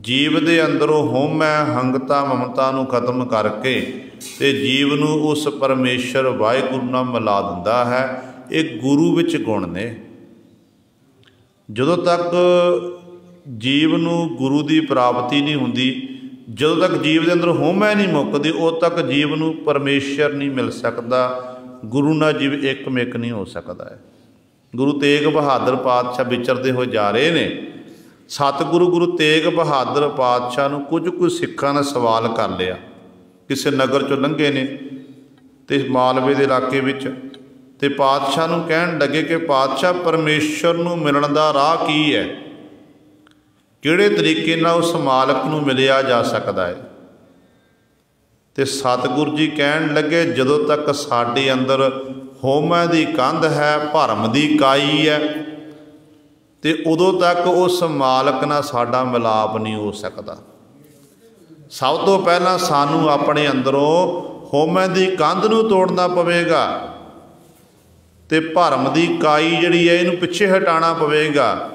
ਜੀਵ ਦੇ ਅੰਦਰੋਂ ਹਉਮੈ ਹੰਗਤਾ ਮਮਤਾ ਨੂੰ ਖਤਮ ਕਰਕੇ ਅਤੇ ਜੀਵ ਨੂੰ ਉਸ ਪਰਮੇਸ਼ਰ ਵਾਹਿਗੁਰੂ ਨਾਲ ਮਿਲਾ ਦਿੰਦਾ ਹੈ। ਇਹ ਗੁਰੂ ਵਿੱਚ ਗੁਣ ਨੇ। ਜਦੋਂ ਤੱਕ ਜੀਵ ਨੂੰ ਗੁਰੂ ਦੀ ਪ੍ਰਾਪਤੀ ਨਹੀਂ ਹੁੰਦੀ, ਜਦੋਂ ਤੱਕ ਜੀਵ ਦੇ ਅੰਦਰ ਹਉਮੈ ਨਹੀਂ ਮੁੱਕਦੀ, ਉਦੋਂ ਤੱਕ ਜੀਵ ਨੂੰ ਪਰਮੇਸ਼ਰ ਨਹੀਂ ਮਿਲ ਸਕਦਾ। ਗੁਰੂ ਨਾਲ ਜੀਵ ਇੱਕ ਮਿੱਕ ਨਹੀਂ ਹੋ ਸਕਦਾ ਹੈ। ਗੁਰੂ ਤੇਗ ਬਹਾਦਰ ਪਾਤਸ਼ਾਹ ਵਿਚਰਦੇ ਹੋਏ ਜਾ ਰਹੇ ਨੇ। ਸਤਿਗੁਰੂ ਗੁਰੂ ਤੇਗ ਬਹਾਦਰ ਪਾਤਸ਼ਾਹ ਨੂੰ ਕੁਝ ਸਿੱਖਾਂ ਨੇ ਸਵਾਲ ਕਰ ਲਿਆ। ਕਿਸੇ ਨਗਰ 'ਚੋਂ ਲੰਘੇ ਨੇ ਅਤੇ ਮਾਲਵੇ ਦੇ ਇਲਾਕੇ ਵਿੱਚ, ਅਤੇ ਪਾਤਸ਼ਾਹ ਨੂੰ ਕਹਿਣ ਲੱਗੇ ਕਿ ਪਾਤਸ਼ਾਹ ਪਰਮੇਸ਼ਰ ਨੂੰ ਮਿਲਣ ਦਾ ਰਾਹ ਕੀ ਹੈ, ਕਿਹੜੇ ਤਰੀਕੇ ਨਾਲ ਉਸ ਮਾਲਕ ਨੂੰ ਮਿਲਿਆ ਜਾ ਸਕਦਾ ਹੈ। ਅਤੇ ਸਤਿਗੁਰੂ ਜੀ ਕਹਿਣ ਲੱਗੇ, ਜਦੋਂ ਤੱਕ ਸਾਡੇ ਅੰਦਰ ਹਉਮੈ ਦੀ ਕੰਧ ਹੈ, ਭਰਮ ਦੀ ਕਾਈ ਹੈ, ਅਤੇ ਉਦੋਂ ਤੱਕ ਉਸ ਮਾਲਕ ਨਾਲ ਸਾਡਾ ਮਿਲਾਪ ਨਹੀਂ ਹੋ ਸਕਦਾ। ਸਭ ਤੋਂ ਪਹਿਲਾਂ ਸਾਨੂੰ ਆਪਣੇ ਅੰਦਰੋਂ ਹਉਮੈ ਦੀ ਕੰਧ ਨੂੰ ਤੋੜਨਾ ਪਵੇਗਾ ਅਤੇ ਭਰਮ ਦੀ ਕਾਈ ਜਿਹੜੀ ਹੈ ਇਹਨੂੰ ਪਿੱਛੇ ਹਟਾਉਣਾ ਪਵੇਗਾ।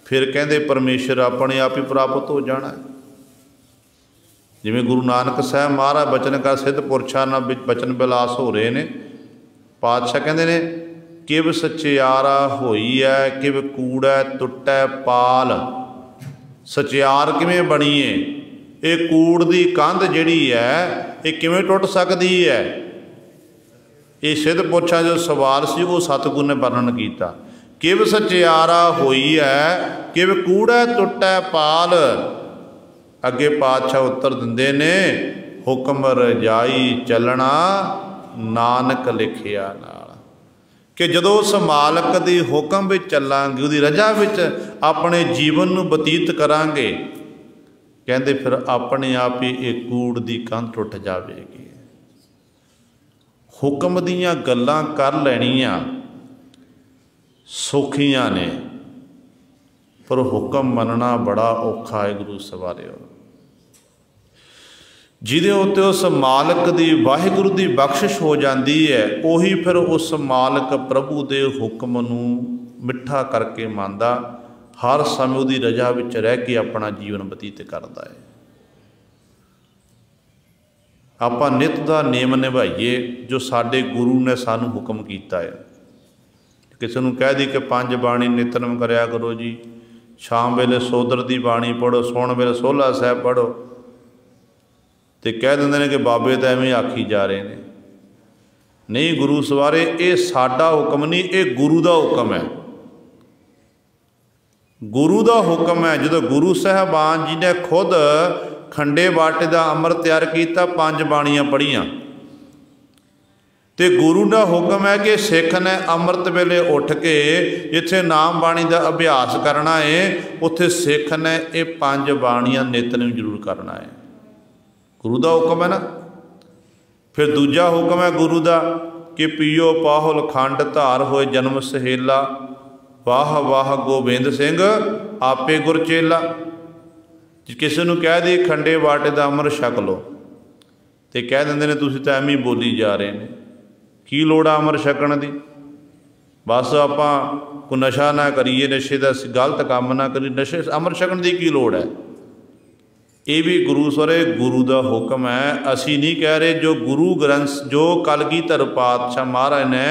ਫਿਰ ਕਹਿੰਦੇ ਪਰਮੇਸ਼ਰ ਆਪਣੇ ਆਪ ਹੀ ਪ੍ਰਾਪਤ ਹੋ ਜਾਣਾ। ਜਿਵੇਂ ਗੁਰੂ ਨਾਨਕ ਸਾਹਿਬ ਮਹਾਰਾਜ ਬਚਨ ਕਾ ਸਿੱਧ ਪੁਰਸ਼ਾਂ ਨਾਲ ਬਚਨ ਵਿਲਾਸ ਹੋ ਰਹੇ ਨੇ। ਪਾਤਸ਼ਾਹ ਕਹਿੰਦੇ ਨੇ, ਕਿਵ ਸਚਿਆਰਾ ਹੋਈ ਹੈ, ਕਿਵ ਕੂੜੈ ਟੁੱਟੈ ਪਾਲ। ਸਚਿਆਰ ਕਿਵੇਂ ਬਣੀਏ? ਇਹ ਕੂੜ ਦੀ ਕੰਧ ਜਿਹੜੀ ਹੈ ਇਹ ਕਿਵੇਂ ਟੁੱਟ ਸਕਦੀ ਹੈ? ਇਹ ਸਿੱਧ ਪੁਰਸ਼ਾਂ ਜੋ ਸਵਾਲ ਸੀ ਉਹ ਸਤਿਗੁਰੂ ਨੇ ਵਰਣਨ ਕੀਤਾ। ਕਿਵ ਸਚਿਆਰਾ ਹੋਈ ਹੈ, ਕਿਵ ਕੂੜੈ ਟੁੱਟੈ ਪਾਲ। ਅੱਗੇ ਪਾਤਸ਼ਾਹ ਉੱਤਰ ਦਿੰਦੇ ਨੇ, ਹੁਕਮ ਰਜਾਈ ਚੱਲਣਾ ਨਾਨਕ ਲਿਖਿਆ ਨਾਲ। ਕਿ ਜਦੋਂ ਉਸ ਮਾਲਕ ਦੀ ਹੁਕਮ ਵਿੱਚ ਚੱਲਾਂਗੇ, ਉਹਦੀ ਰਜਾ ਵਿੱਚ ਆਪਣੇ ਜੀਵਨ ਨੂੰ ਬਤੀਤ ਕਰਾਂਗੇ, ਕਹਿੰਦੇ ਫਿਰ ਆਪਣੇ ਆਪ ਹੀ ਇਹ ਕੂੜ ਦੀ ਕੰਧ ਟੁੱਟ ਜਾਵੇਗੀ। ਹੁਕਮ ਦੀਆਂ ਗੱਲਾਂ ਕਰ ਲੈਣੀਆਂ ਸੌਖੀਆਂ ਨੇ, ਪਰ ਹੁਕਮ ਮੰਨਣਾ ਬੜਾ ਔਖਾ ਹੈ। ਗੁਰੂ ਸਵਾਰਿਓ, ਜਿਹਦੇ ਉੱਤੇ ਉਸ ਮਾਲਕ ਦੀ ਵਾਹਿਗੁਰੂ ਦੀ ਬਖਸ਼ਿਸ਼ ਹੋ ਜਾਂਦੀ ਹੈ, ਉਹੀ ਫਿਰ ਉਸ ਮਾਲਕ ਪ੍ਰਭੂ ਦੇ ਹੁਕਮ ਨੂੰ ਮਿੱਠਾ ਕਰਕੇ ਮੰਨਦਾ, ਹਰ ਸਮੇਂ ਉਹਦੀ ਰਜਾ ਵਿੱਚ ਰਹਿ ਕੇ ਆਪਣਾ ਜੀਵਨ ਬਤੀਤ ਕਰਦਾ ਹੈ। ਆਪਾਂ ਨਿੱਤ ਦਾ ਨੇਮ ਨਿਭਾਈਏ ਜੋ ਸਾਡੇ ਗੁਰੂ ਨੇ ਸਾਨੂੰ ਹੁਕਮ ਕੀਤਾ ਹੈ। ਕਿਸੇ ਨੂੰ ਕਹਿ ਦੀ ਕਿ 5 ਬਾਣੀ ਨਿਤਨੇਮ ਕਰਿਆ ਕਰੋ ਜੀ, ਸ਼ਾਮ ਵੇਲੇ ਸੋਦਰ ਦੀ ਬਾਣੀ ਪੜ੍ਹੋ, ਸੌਣ ਵੇਲੇ ਸੋਹਲਾ ਸਾਹਿਬ ਪੜ੍ਹੋ, ਅਤੇ ਕਹਿ ਦਿੰਦੇ ਨੇ ਕਿ ਬਾਬੇ ਤਾਂ ਐਵੇਂ ਆਖੀ ਜਾ ਰਹੇ ਨੇ। ਨਹੀਂ ਗੁਰੂ ਸਵਾਰੇ, ਇਹ ਸਾਡਾ ਹੁਕਮ ਨਹੀਂ, ਇਹ ਗੁਰੂ ਦਾ ਹੁਕਮ ਹੈ। ਗੁਰੂ ਦਾ ਹੁਕਮ ਹੈ। ਜਦੋਂ ਗੁਰੂ ਸਾਹਿਬਾਨ ਜੀ ਨੇ ਖੁਦ ਖੰਡੇ ਬਾਟੇ ਦਾ ਅੰਮ੍ਰਿਤ ਤਿਆਰ ਕੀਤਾ, 5 ਬਾਣੀਆਂ ਪੜ੍ਹੀਆਂ, ਅਤੇ ਗੁਰੂ ਦਾ ਹੁਕਮ ਹੈ ਕਿ ਸਿੱਖ ਨੇ ਅੰਮ੍ਰਿਤ ਵੇਲੇ ਉੱਠ ਕੇ ਜਿੱਥੇ ਨਾਮ ਬਾਣੀ ਦਾ ਅਭਿਆਸ ਕਰਨਾ ਹੈ, ਉੱਥੇ ਸਿੱਖ ਨੇ ਇਹ 5 ਬਾਣੀਆਂ ਨਿਤਨੇਮ ਜ਼ਰੂਰ ਕਰਨਾ ਹੈ। ਗੁਰੂ ਦਾ ਹੁਕਮ ਹੈ ਨਾ। ਫਿਰ ਦੂਜਾ ਹੁਕਮ ਹੈ ਗੁਰੂ ਦਾ ਕਿ ਪੀਓ ਪਾਹੁਲ ਖੰਡ ਧਾਰ ਹੋਏ ਜਨਮ ਸਹੇਲਾ, ਵਾਹ ਵਾਹ ਗੋਬਿੰਦ ਸਿੰਘ ਆਪੇ ਗੁਰ ਚੇਲਾ। ਜੇ ਕਿਸੇ ਨੂੰ ਕਹਿ ਦੇ ਖੰਡੇ ਬਾਟੇ ਦਾ ਅੰਮ੍ਰਿਤ ਛਕ ਲਓ, ਅਤੇ ਕਹਿ ਦਿੰਦੇ ਨੇ ਤੁਸੀਂ ਤਾਂ ਐਵੇਂ ਹੀ ਬੋਲੀ ਜਾ ਰਹੇ ਨੇ, ਕੀ ਲੋੜ ਆ ਅੰਮ੍ਰਿਤ ਛਕਣ ਦੀ? ਬਸ ਆਪਾਂ ਕੋਈ ਨਸ਼ਾ ਨਾ ਕਰੀਏ, ਨਸ਼ੇ ਦਾ ਗਲਤ ਕੰਮ ਨਾ ਕਰੀਏ, ਨਸ਼ੇ ਅੰਮ੍ਰਿਤ ਛਕਣ ਦੀ ਕੀ ਲੋੜ ਹੈ? ਇਹ ਵੀ ਗੁਰੂ ਸਵਰੇ ਗੁਰੂ ਦਾ ਹੁਕਮ ਹੈ। ਅਸੀਂ ਨਹੀਂ ਕਹਿ ਰਹੇ। ਜੋ ਗੁਰੂ ਗ੍ਰੰਥ, ਜੋ ਕਲਗੀਧਰ ਪਾਤਸ਼ਾਹ ਮਹਾਰਾਜ ਨੇ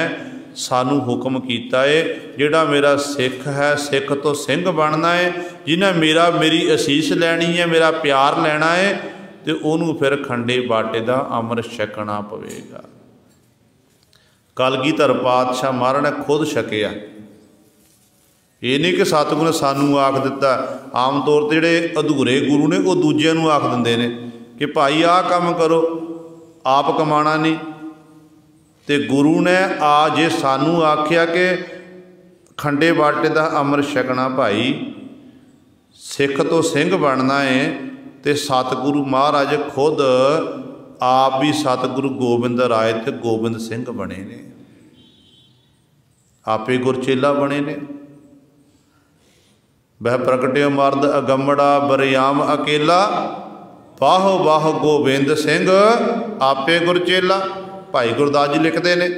ਸਾਨੂੰ ਹੁਕਮ ਕੀਤਾ ਹੈ, ਜਿਹੜਾ ਮੇਰਾ ਸਿੱਖ ਹੈ, ਸਿੱਖ ਤੋਂ ਸਿੰਘ ਬਣਨਾ ਹੈ, ਜਿਹਨੇ ਮੇਰੀ ਅਸੀਸ ਲੈਣੀ ਹੈ, ਮੇਰਾ ਪਿਆਰ ਲੈਣਾ ਹੈ, ਅਤੇ ਉਹਨੂੰ ਫਿਰ ਖੰਡੇ ਬਾਟੇ ਦਾ ਅੰਮ੍ਰਿਤ ਛਕਣਾ ਪਵੇਗਾ। ਕਲਗੀਧਰ ਪਾਤਸ਼ਾਹ ਮਹਾਰਾਜ ਨੇ ਖੁਦ ਛਕਿਆ। ਇਹ ਨਹੀਂ ਕਿ ਸਤਿਗੁਰੂ ਨੇ ਸਾਨੂੰ ਆਖ ਦਿੱਤਾ। ਆਮ ਤੌਰ 'ਤੇ ਜਿਹੜੇ ਅਧੂਰੇ ਗੁਰੂ ਨੇ ਉਹ ਦੂਜਿਆਂ ਨੂੰ ਆਖ ਦਿੰਦੇ ਨੇ ਕਿ ਭਾਈ ਆਹ ਕੰਮ ਕਰੋ, ਆਪ ਕਮਾਉਣਾ ਨਹੀਂ। ਅਤੇ ਗੁਰੂ ਨੇ ਜੇ ਸਾਨੂੰ ਆਖਿਆ ਕਿ ਖੰਡੇ ਬਾਟੇ ਦਾ ਅੰਮ੍ਰਿਤ ਛਕਣਾ ਭਾਈ, ਸਿੱਖ ਤੋਂ ਸਿੰਘ ਬਣਨਾ ਹੈ, ਅਤੇ ਸਤਿਗੁਰੂ ਮਹਾਰਾਜ ਖੁਦ ਆਪ ਵੀ ਸਤਿਗੁਰੂ ਗੋਬਿੰਦ ਰਾਏ ਅਤੇ ਗੋਬਿੰਦ ਸਿੰਘ ਬਣੇ ਨੇ। आपे गुरचेला बने ने। वह प्रगटियो मर्द अगमड़ा बरियाम अकेला, बाहो बाह गोबिंद सिंह आपे गुरचेला। भाई गुरदास जी लिखते ने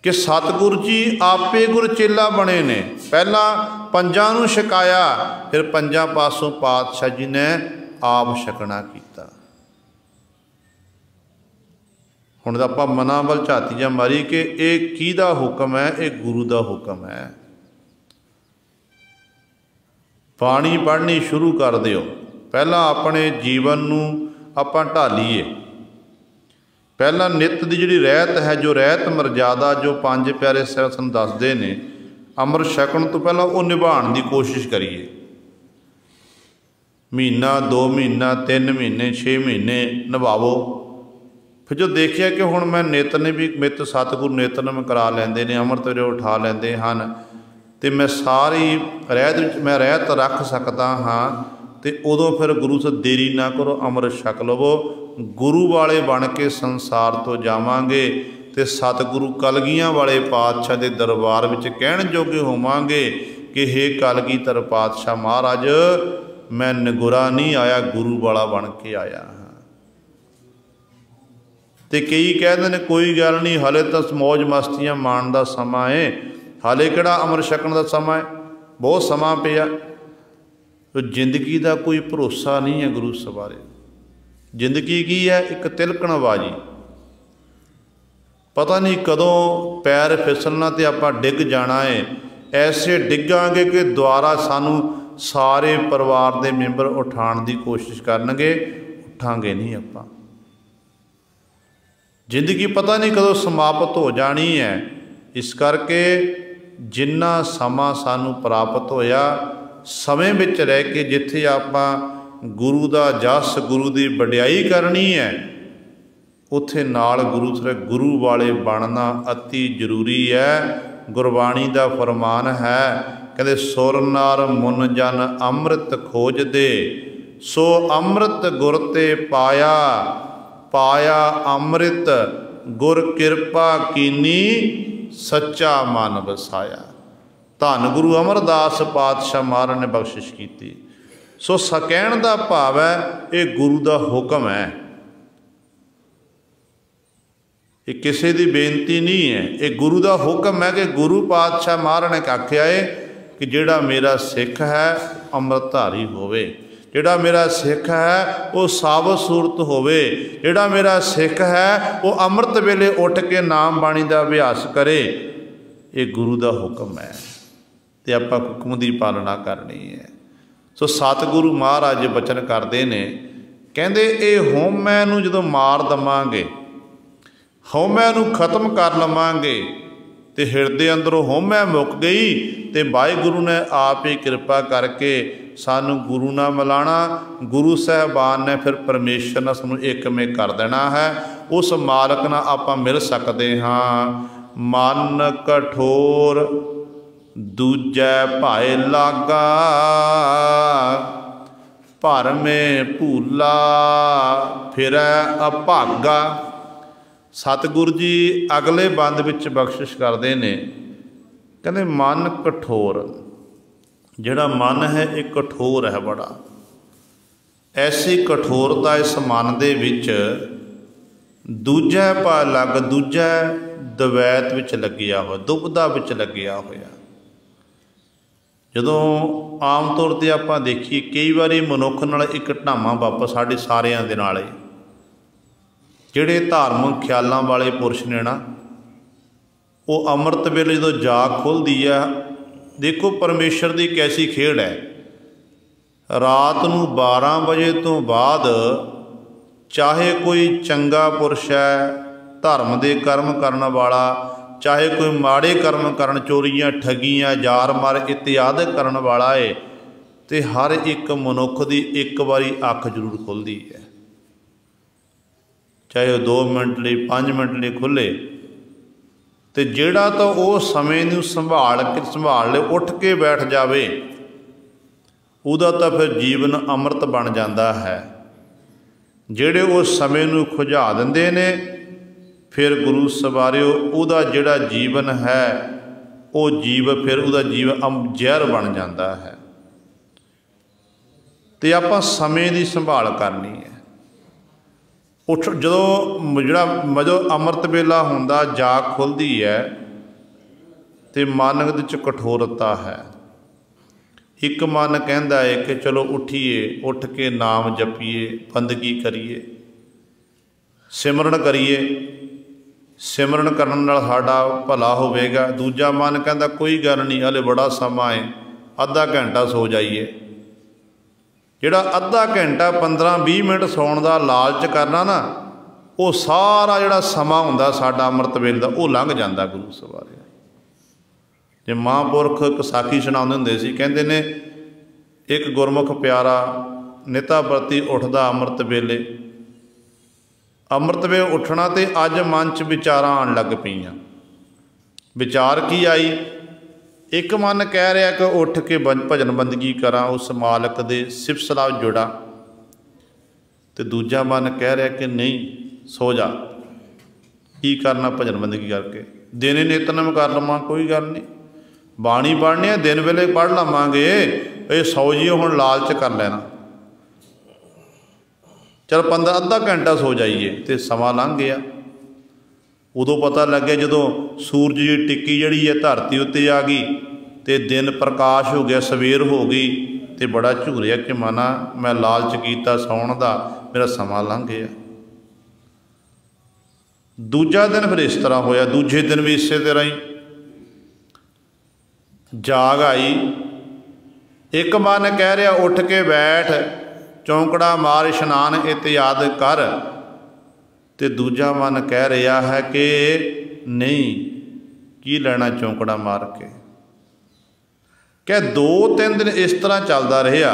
कि सतगुरु जी आपे गुरचेला बने ने। पहला पंजां नूं छकाया, फिर पंजां पासों पातशाह जी ने आप छकना कीता। हुण आपां मनां वल झाती जा मारी कि ये किहदा हुक्म है, ये गुरु दा हुक्म है। बाणी पढ़नी शुरू कर दिओ। पहला अपने जीवन नूं आपां ढालीए। पहला नित की जिहड़ी रहत है, जो रहत मर्यादा जो पंज प्यारे साहिब सानूं दसदे ने, अमृत छकण तो पहला वो निभाण की कोशिश करिए। महीना 2 महीना 3 महीने 6 महीने निभावो। फिर जो देखिया कि हुण मैं नेतने भी मित सतगुरु नेतनम करा लैंदे ने, अमृत वेले उठा लैंदे हन, तो मैं सारी रहत मैं रहत रख सकता हाँ, तो उदों फिर गुरु से देरी ना करो, अमृत छक लवो। गुरु वाले बन के संसार तो जावांगे, तो सतगुरु कलगियां वाले पातशाह के दरबार में कहण जोगे होवांगे कि हे कलगीधर पातशाह महाराज, मैं निगुरा नहीं आया, गुरु वाला बन के आया हाँ। तो कई कहते हैं कोई गल नहीं, हाले तो मौज मस्तियां माण का समा है, हाले किहड़ा अमृत छकण का समा है, बहुत समा पिया। तो जिंदगी का कोई भरोसा नहीं है गुरु सवारे। जिंदगी की है एक तिलकणबाजी, पता नहीं कदों पैर फिसलना तो आपां डिग जाना है। ऐसे डिगांगे कि दुआरा सानू सारे परिवार के मैंबर उठाण की कोशिश करनगे, उठांगे नहीं आपां। जिंदगी पता नहीं कदों समाप्त हो जानी है। इस करके जिन्ना समा सानू प्राप्त होया, समय विच रह के जिथे आपां गुरु दा जस गुरु की वडियाई करनी है, उत्थे नाल गुरु वाले बनना अति जरूरी है। गुरबाणी का फरमान है, कहते सुर नर मुन जन अमृत खोज दे, सो अमृत गुर ते पाया, पाया अमृत गुर किरपा कीनी, सच्चा मन वसाया। धन गुरु अमरदास पातशाह महाराज ने बख्शिश की। सो कहण दा भाव है ये गुरु दा हुक्म है, ये किसी की बेनती नहीं है, ये गुरु दा हुक्म है कि गुरु पातशाह महाराज ने आख्या है कि जिहड़ा मेरा सिख है अमृतधारी होवे, जिहड़ा मेरा सिख है वो साबत सूरत होवे, जिहड़ा मेरा सिख है वो अमृत वेले उठ के नाम बाणी का अभ्यास करे। ये गुरु का हुक्म है, तो आपां हुक्म की पालना करनी है। सो सतगुरु महाराज बचन करते हैं, कहते ये हौमै नूं जदों मार देवांगे, हौमै नूं खत्म कर लवांगे, तो हिरदे अंदरों हौमै मुक गई, तो वाहिगुरु ने आप ही कृपा करके सानू गुरु नाल मिलाना। गुरु साहबान ने फिर परमेश्वर नाल सानू एक में कर देना है। उस मालक नाल आपां मिल सकते हाँ। मन कठोर दूजै भाए लागा, भर में भूला फिरै अभागा। सतगुरु जी अगले बंद विच बख्शिश करते हैं, कहते मन कठोर, जिहड़ा मन है एक कठोर है बड़ा। ऐसी कठोरता इस मन दे विच दूजा पा लग, दूजा दवैत विच लगिया होया, दुबदा विच लगिया होया। जदों आम तौर पर आपां देखीए कई बारी मनुख नाल एक ढामा वापस साडे सारियां दे नाल है। जिहड़े धार्मिक ख्यालां वाले पुरुष ने ना, वो अमृत वेले जो जाग खुलदी है, देखो परमेश्वर की कैसी खेड़ है। रात नूं 12 बजे तो बाद चाहे कोई चंगा पुरुष है, धर्म के कर्म करने वाला, चाहे कोई माड़े कर्म करन, चोरियां ठगियां जार मार इत्यादि करने वाला है, तो हर एक मनुख की एक बारी अख जरूर खुलती है। चाहे 2 मिनट लिए 5 मिनट लिए खुले, तो जिहड़ा तो वो समय नूं संभाल ले उठ के बैठ जावे, उहदा तो फिर जीवन अमृत बन जाता है। जिहड़े उस समय नूं खुजा दिंदे ने, फिर गुरु सवारियो उहदा जिहड़ा जीवन है वो जीव फिर उसका जीव जहर बन जाता है। तो आपां समय की संभाल करनी है। उठ जो अमृत वेला हुंदा जाग खुलती है तो मन विच कठोरता है। एक मन कहता है कि चलो उठिए, उठ के नाम जपीए, बंदगी करिए, सिमरन करिए, सिमरन करन नाल साडा भला होवेगा। दूजा मन कहता कोई गल नहीं, हले बड़ा समा है, अद्धा घंटा सो जाइए। जिहड़ा अद्धा घंटा 15-20 मिनट सौण दा लालच करना ना, वो सारा जिहड़ा समा हुंदा साडा अमृत वेले दा वो लंघ जांदा गुरु सवारे। जे महापुरख एक साखी सुणाउंदे हुंदे सी, कहंदे ने एक गुरमुख प्यारा निता प्रति उठदा अमृत वेले, अमृत वेले उठना तो अज मन च विचारां आउण लग पईआं। विचार की आई? एक मन कह रहा कि उठ के भजन बंदगी करा, उस मालक दे सिफत सलाह जुड़ा। तो दूजा मन कह रहा कि नहीं, सो जा, की करना भजन बंदगी करके, दिने नितनेम कर लवां, कोई गल नहीं, बाणी पढ़नी है दिन वेले पढ़ लवांगे, ये सौ जी हुण लालच कर लेना, चल 15 अद्धा घंटा सो जाइए। तो समा लंघ गया। उदों पता लगे जदों सूरज की टिक्की जिहड़ी है धरती उत्ते आ गई तो दिन प्रकाश हो गया, सवेर हो गई, तो बड़ा झूरिया कि मना मैं लालच किया सौण दा, मेरा समा लंघ गया। दूजा दिन फिर इस तरह होया, दूजे दिन भी इसे तरह ही जाग आई। एक मन कह रहा उठ के बैठ, चौंकड़ा मार, इशनान इत्याद कर। तो दूजा मन कह रहा है कि नहीं, की लेना चौंकड़ा मार के। क्या 2-3 दिन इस तरह चलता रहा।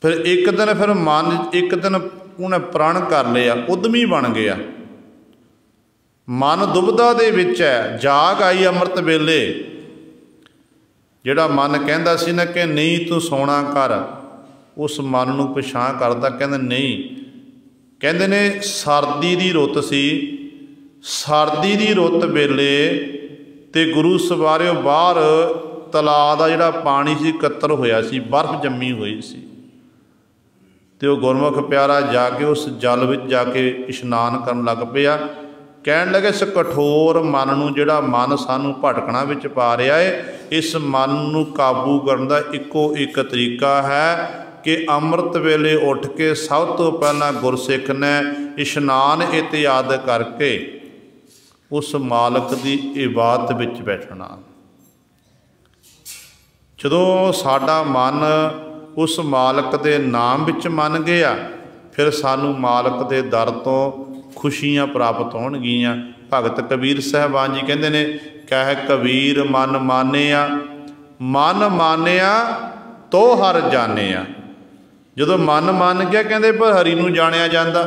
फिर एक दिन फिर मन एक दिन उन्हें प्रण कर लिया, उद्यमी बन गया, मन दुबदा दे विच है। जाग आई अमृत वेले, जिहड़ा मन कहंदा सी ना कि नहीं तू सोना कर, उस मन नूं पछाण करदा, कहंदा नहीं। कहंदे ने सर्दी दी रुत सी, सर्दी दी रुत वेले ते गुरु सवारिओ बाहर तलाअ दा जिहड़ा पानी सी कत्तर होया सी, बर्फ जम्मी हुई सी। तो गुरमुख प्यारा जाके उस जल विच जाके इशनान करन लग पिया। कहण लगे इस कठोर मन नूं, जिहड़ा मन सानूं भटकणा विच पा रहा है, इस मन नूं काबू करन दा इक्को एक तरीका है कि अमृत वेले उठ के सब तो पहला गुरसिख ने इशनान इत्याद करके उस मालक की इबादत विच बैठना। जदों साडा मन उस मालक के नाम विच मन गया, फिर सानू मालक के दर तो खुशियां प्राप्त होणगियां। भगत कबीर साहबान जी कहते ने, कह कबीर मन मानिया, मन मानिया तो हर जानिया। जदों मन मान गया, कहते पर हरि नूं जानिया जांदा।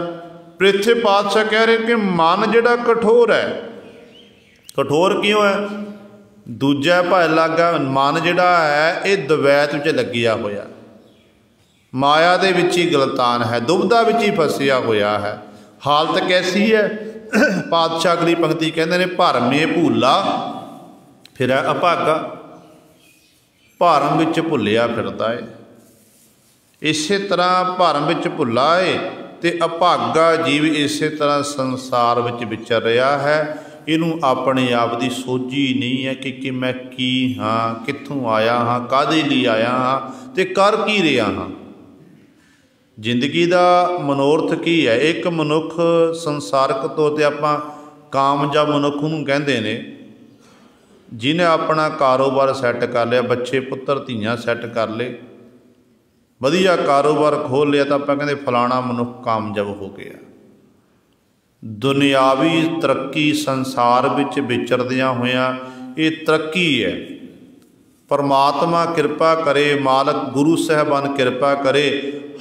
पृथ्वी पातशाह कह रहे कि मन जिहड़ा कठोर है, कठोर क्यों है? दूजा भाई लागा मन जिहड़ा है ये द्वैत विच लगिया होया, माया दे विच ही गलतान है, दुबदा विच ही फसिया होया है। हालत कैसी है? पातशाह अगली पंक्ति कहते हैं, भरमे भूला फिर अभागा, भरम विच भुलिया फिरदा है। इस तरह भरम विच भुला है ते अभागा जीव इस तरह संसार विच विचर रहा है। इनू अपने आप की सोझी नहीं है कि मैं की हाँ, कित्थों आया हाँ, काहदे लई आया हाँ, ते कर की रहा हाँ। जिंदगी का मनोरथ की है? एक मनुख संसारक तौर पर आपां कामयाब मनुख नूं कहंदे ने, जिन्हें अपना कारोबार सैट कर लिया, बच्चे पुत्र धीआं सैट कर ले, वधिया कारोबार खोल लिया, तो आपां कहंदे फलाना मनुख कामयाब हो गया। दुनियावी तरक्की संसार विच विचरदियां होइयां ये तरक्की है। परमात्मा कृपा करे, मालक गुरु साहबान कृपा करे,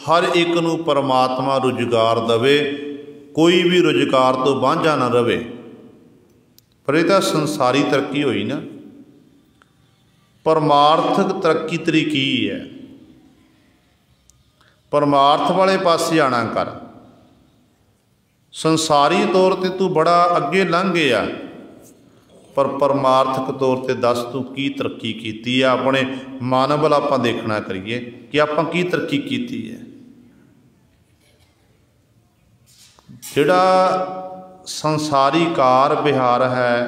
हर एक नूं परमात्मा रुजगार दवे, कोई भी रुजगार तो वांझा ना रवे। पर यह तो संसारी तरक्की हुई ना। परमार्थक तरक्की तेरी की है? परमार्थ वाले पासे आना कर। संसारी तौर पर तू बड़ा अगे लंघ गया, पर परमार्थक तौर पर दस तू की तरक्की की है। अपने मन वाल आप देखना करिए कि आप की तरक्की की है। जिहड़ा संसारी कार विहार है,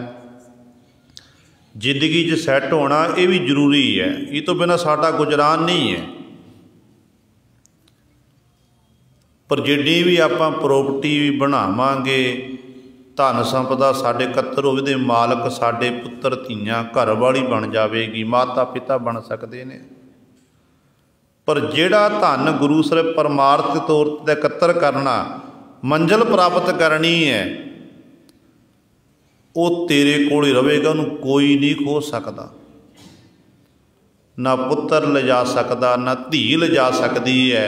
जिंदगी च सैट होना ये भी जरूरी है, ये तो बिना साडा गुजरान नहीं है। पर जिन्नी भी आप प्रॉपर्टी बनावांगे, धन संपदा साडे कत्तर होवे दे मालक साडे पुत्तर धीआं घर वाली बन जाएगी, माता पिता बन सकते हैं। पर जिहड़ा धन गुरु ਸਾਹਿਬ परमार्थ तौर पर इकत्तर करना, मंजिल प्राप्त करनी है, वो तेरे कोल ही रहेगा, उन्होंने कोई नहीं खो सकता। ना पुत्र ले जा सकता, ना धी ले जा सकती है,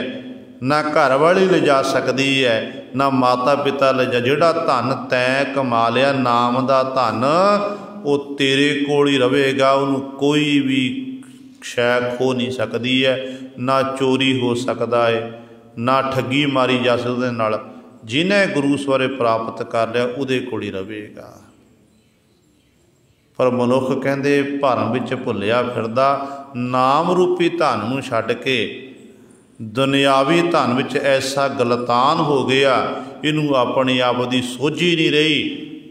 ना घर वाली ले जा सकती है, ना माता पिता ले जा। जिहड़ा धन तैं कमा लिया, नाम का धन, वो तेरे कोल ही रहेगा, उन्होंने कोई भी शै खो नहीं सकती है, ना चोरी हो सकता है, ना ठगी मारी जा सकती नाल। जिन्हें गुरु सवारे प्राप्त कर लिया उहदे कोल ही रहेगा। पर मनुख कहते भरम विच भुलिया फिरदा, नाम रूपी धन नूं छड्ड के दुनियावी धन विच ऐसा गलतान हो गया, इनू अपने आप की सोझी नहीं रही।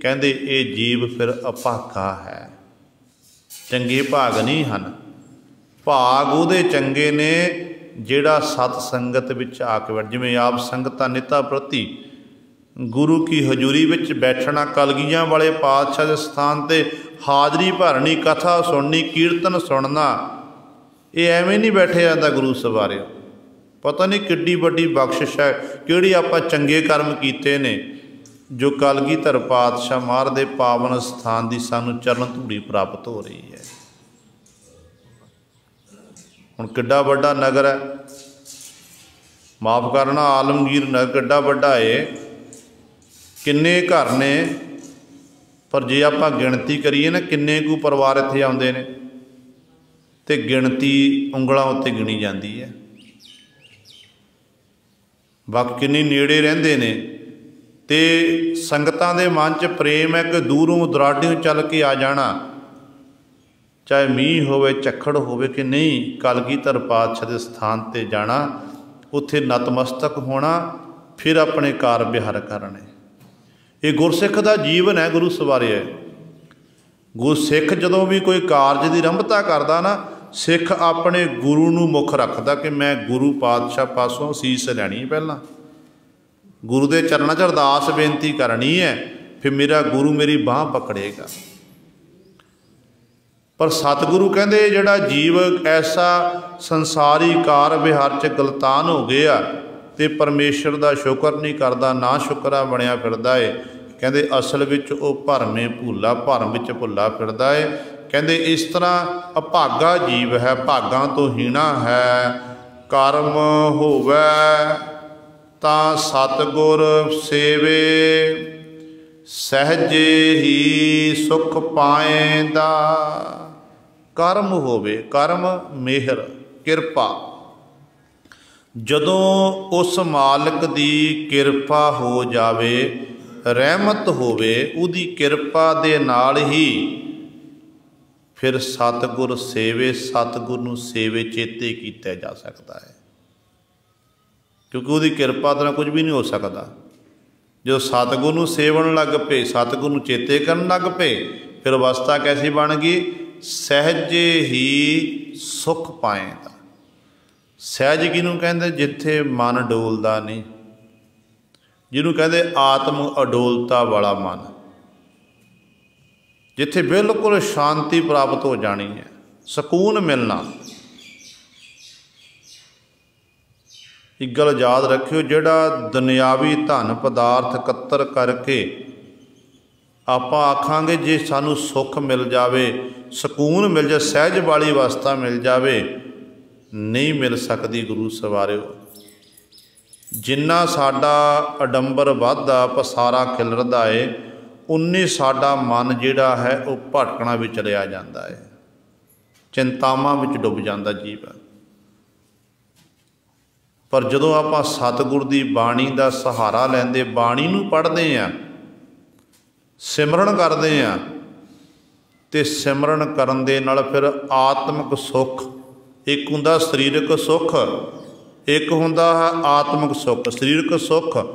कहते ये जीव फिर अभागा है, चंगे भाग नहीं हैं। भाग उहदे चंगे ने जिहड़ा सत संगत विच आके बैठ, जिवें आप संगतां निता प्रति गुरु की हजूरी विच बैठना, कलगियां वाले पातशाह के स्थान ते हाजरी भरनी, कथा सुननी, कीर्तन सुनना, ये एवें नहीं बैठे जाता गुरु सवारे। पता नहीं किड्डी वड्डी बख्शिश है, किहड़ी आपां चंगे कर्म कीते ने जो कलगीधर पातशाह महाराज दे पावन स्थान की सानूं चरण धूड़ी प्राप्त हो रही है। हुण किड्डा वड्डा नगर है, माफ़ करना, आलमगीर नगर किड्डा वड्डा है, किन्ने घर ने, पर जे आप गिणती करिए ना किन्ने कु परिवार इत्थे आउंदे ने, ते गिणती उंगलों उत्ते गिनी जाती है। बाकी किन्नी नेड़े रहिंदे ने, ते संगतां दे मन च प्रेम है कि दूरों दुराडियों चल के आ जाना, चाहे मीह होवे झक्खड़ होवे कि नहीं, कलगीधर पातशाह के स्थान पर जाना, उत्थे नतमस्तक होना, फिर अपने कार विहार करने। ये गुरसिख का जीवन है, गुरु सवारे है। गुरसिख जदों भी कोई कारज की आरंभता करता ना, सिख अपने गुरु नूं मुख रखता कि मैं गुरु पातशाह पासों असीस लैनी है, पहला गुरु के चरणों च अरदास बेनती करनी है, फिर मेरा गुरु मेरी बांह पकड़ेगा। पर सतगुरु कहते जिहड़ा जीव ऐसा संसारी कार विहार च गलतान हो गया तो परमेश्वर का शुक्र नहीं करता, ना शुकरा बनया फिरदा है। कहते असल विच वो भरमे भूला, भरम विच भुला फिरदा है। कहते इस तरह अभागा जीव है, भागां तो हीणा है। कर्म होवे तां सतगुर सेवे, सहजे ही सुख पाएंदा। कर्म होवे, कर्म मेहर किरपा, जदों उस मालिक दी किरपा हो जावे, रहमत होवे, उदी किरपा दे नाल ही फिर सतगुर सेवे, सतगुर नूं सेवे चेते कीता जा सकता है, क्योंकि उदी किरपा तो कुछ भी नहीं हो सकता। जो सतगुर नूं सेवन लग पे, सतगुर नूं चेते करन लग पे, फिर अवस्था कैसी बन गई, सहजे ही सुख पाएंदा। सहज किनूं कहते, जिथे मन डोलदा नहीं, जिन्हों कहते आत्म अडोलता वाला मन, जिथे बिल्कुल शांति प्राप्त हो जानी है, सुकून मिलना। एक गल याद रखियो, जिहड़ा दुनियावी धन पदार्थ इकत्तर करके आप आखांगे जे सानू सुख मिल जावे, सुकून मिल जाए, सहज वाली अवस्था मिल जावे, नहीं मिल सकती गुरु सवारिओ। जिन्ना साडा अडंबर वधदा, पसारा खिलरदा है, उन्नी साडा मन जिहड़ा है वो भटकना भी चलिया जाता है, चिंतावां विच डुब जाता जीव। पर जदों आपां सतगुर दी बाणी का सहारा लैंदे, बाणी नूं पढ़दे आ, सिमरन करते हैं, ਤੇ ਸਿਮਰਨ ਕਰਨ ਦੇ ਨਾਲ ਫਿਰ ਆਤਮਿਕ ਸੁੱਖ, ਇੱਕ ਹੁੰਦਾ ਸਰੀਰਕ ਸੁੱਖ, ਇੱਕ ਹੁੰਦਾ ਹੈ ਆਤਮਿਕ ਸੁੱਖ। ਸਰੀਰਕ ਸੁੱਖ,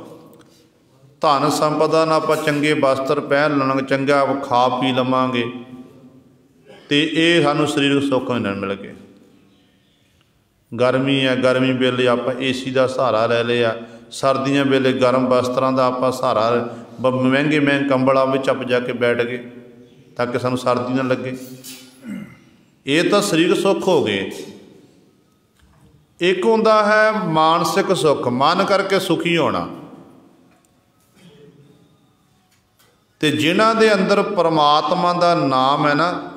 ਧਨ ਸੰਪਦਾ ਨਾਲ ਆਪਾਂ ਚੰਗੇ ਵਸਤਰ ਪਹਿਨ ਲਵਾਂਗੇ, ਚੰਗਾ ਖਾ ਪੀ ਲਵਾਂਗੇ, ਅਤੇ ਇਹ ਸਾਨੂੰ ਸਰੀਰਕ ਸੁੱਖ ਮਿਲ ਗਏ। ਗਰਮੀ ਹੈ, ਗਰਮੀ ਵੇਲੇ ਆਪਾਂ ਏਸੀ ਦਾ ਸਹਾਰਾ ਲੈ ਲਿਆ, ਸਰਦੀਆਂ ਵੇਲੇ ਗਰਮ ਵਸਤਰਾਂ ਦਾ ਆਪਾਂ ਸਹਾਰਾ, ਮਹਿੰਗੇ ਕੰਬਲਾਂ ਵਿੱਚ ਆਪਾਂ ਜਾ ਕੇ ਬੈਠ ਗਏ ਤਾਂ ਕਿ ਸਾਨੂੰ ਸਰਦੀ ਨਾ ਲੱਗੇ। ਇਹ ਤਾਂ ਸਰੀਰਕ ਸੁੱਖ ਹੋ ਗਏ। ਇੱਕ ਹੁੰਦਾ ਹੈ ਮਾਨਸਿਕ ਸੁੱਖ, ਮਨ ਕਰਕੇ ਸੁਖੀ ਹੋਣਾ। ਅਤੇ ਜਿਨ੍ਹਾਂ ਦੇ ਅੰਦਰ ਪਰਮਾਤਮਾ ਦਾ ਨਾਮ ਹੈ ਨਾ,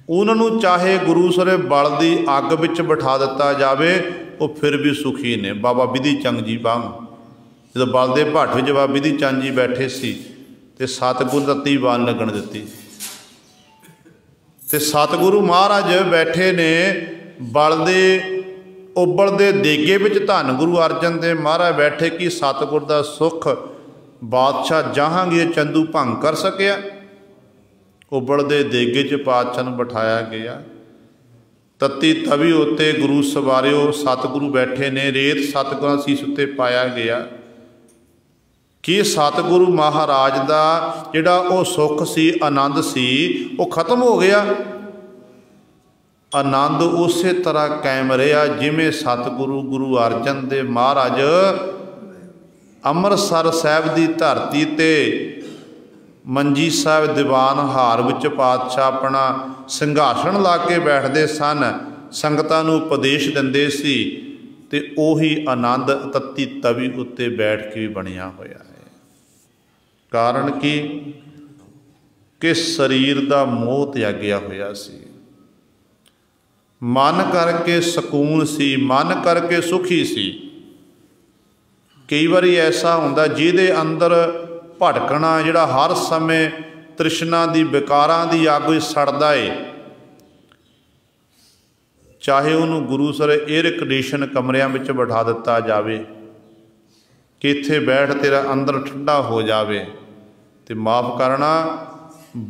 ਉਹਨਾਂ ਨੂੰ ਚਾਹੇ ਗੁਰੂ ਸਰੇ ਬਲ ਦੀ ਅੱਗ ਵਿੱਚ ਬਿਠਾ ਦਿੱਤਾ ਜਾਵੇ, ਉਹ ਫਿਰ ਵੀ ਸੁਖੀ ਨੇ। ਬਾਬਾ ਬਿਧੀ ਚੰਦ ਜੀ ਵਾਂਗ, ਜਦੋਂ ਬਲ ਦੇ ਭੱਠ ਵਿੱਚ ਬਾਬਾ ਬਿਧੀ ਚੰਦ ਜੀ ਬੈਠੇ ਸੀ ਅਤੇ ਸਤਿਗੁਰੂ ਤੱਤੀ ਬਾਣ ਲੱਗਣ ਦਿੱਤੀ, ਅਤੇ ਸਤਿਗੁਰੂ ਮਹਾਰਾਜ ਬੈਠੇ ਨੇ ਬਲ ਦੇ ਉਬਲਦੇ ਦੇਗੇ ਵਿੱਚ। ਧੰਨ ਗੁਰੂ ਅਰਜਨ ਦੇਵ ਮਹਾਰਾਜ ਬੈਠੇ ਕਿ ਸਤਿਗੁਰ ਦਾ ਸੁੱਖ ਬਾਦਸ਼ਾਹ ਜਹਾਂਗੀਰ ਚੰਦੂ ਭੰਗ ਕਰ ਸਕਿਆ। ਉਬਲਦੇ ਦੇਗੇ 'ਚ ਪਾਤਸ਼ਾਹ ਨੂੰ ਬਿਠਾਇਆ ਗਿਆ। ਤੱਤੀ ਤਵੀ ਉੱਤੇ ਗੁਰੂ ਸਵਾਰਿਓ, ਸਤਿਗੁਰੂ ਬੈਠੇ ਨੇ, ਰੇਤ ਸਤਿਗੁਰਾਂ ਸੀਸ ਉੱਤੇ ਪਾਇਆ ਗਿਆ ਕਿ ਸਤਿਗੁਰੂ ਮਹਾਰਾਜ ਦਾ ਜਿਹੜਾ ਉਹ ਸੁੱਖ ਸੀ, ਆਨੰਦ ਸੀ, ਉਹ ਖਤਮ ਹੋ ਗਿਆ। ਆਨੰਦ ਉਸੇ ਤਰ੍ਹਾਂ ਕਾਇਮ ਰਿਹਾ ਜਿਵੇਂ ਸਤਿਗੁਰੂ ਗੁਰੂ ਅਰਜਨ ਦੇਵ ਮਹਾਰਾਜ ਅੰਮ੍ਰਿਤਸਰ ਸਾਹਿਬ ਦੀ ਧਰਤੀ 'ਤੇ ਮੰਜੀ ਸਾਹਿਬ ਦੀਵਾਨ ਹਾਰ ਵਿੱਚ ਪਾਤਸ਼ਾਹ ਆਪਣਾ ਸਿੰਘਾਸਣ ਲਾ ਕੇ ਬੈਠਦੇ ਸਨ, ਸੰਗਤਾਂ ਨੂੰ ਉਪਦੇਸ਼ ਦਿੰਦੇ ਸੀ, ਅਤੇ ਉਹੀ ਆਨੰਦ ਤੱਤੀ ਤਵੀ ਉੱਤੇ ਬੈਠ ਕੇ ਵੀ ਬਣਿਆ ਹੋਇਆ ਹੈ। ਕਾਰਨ ਕੀ? ਕਿ ਸਰੀਰ ਦਾ ਮੋਹ ਤਿਆਗਿਆ ਹੋਇਆ ਸੀ, ਮਨ ਕਰਕੇ ਸਕੂਨ ਸੀ, ਮਨ ਕਰਕੇ ਸੁਖੀ ਸੀ। ਕਈ ਵਾਰੀ ਐਸਾ ਹੁੰਦਾ ਜਿਹਦੇ ਅੰਦਰ ਭਟਕਣਾ, ਜਿਹੜਾ ਹਰ ਸਮੇਂ ਤ੍ਰਿਸ਼ਨਾ ਦੀ, ਵਿਕਾਰਾਂ ਦੀ ਅੱਗ ਵਿੱਚ ਸੜਦਾ ਏ, ਚਾਹੇ ਉਹਨੂੰ ਗੁਰੂ ਸਰ ਏਅਰ ਕੰਡੀਸ਼ਨ ਕਮਰਿਆਂ ਵਿੱਚ ਬਿਠਾ ਦਿੱਤਾ ਜਾਵੇ ਕਿ ਇੱਥੇ ਬੈਠ, ਤੇਰਾ ਅੰਦਰ ਠੰਡਾ ਹੋ ਜਾਵੇ, ਅਤੇ ਮਾਫ਼ ਕਰਨਾ,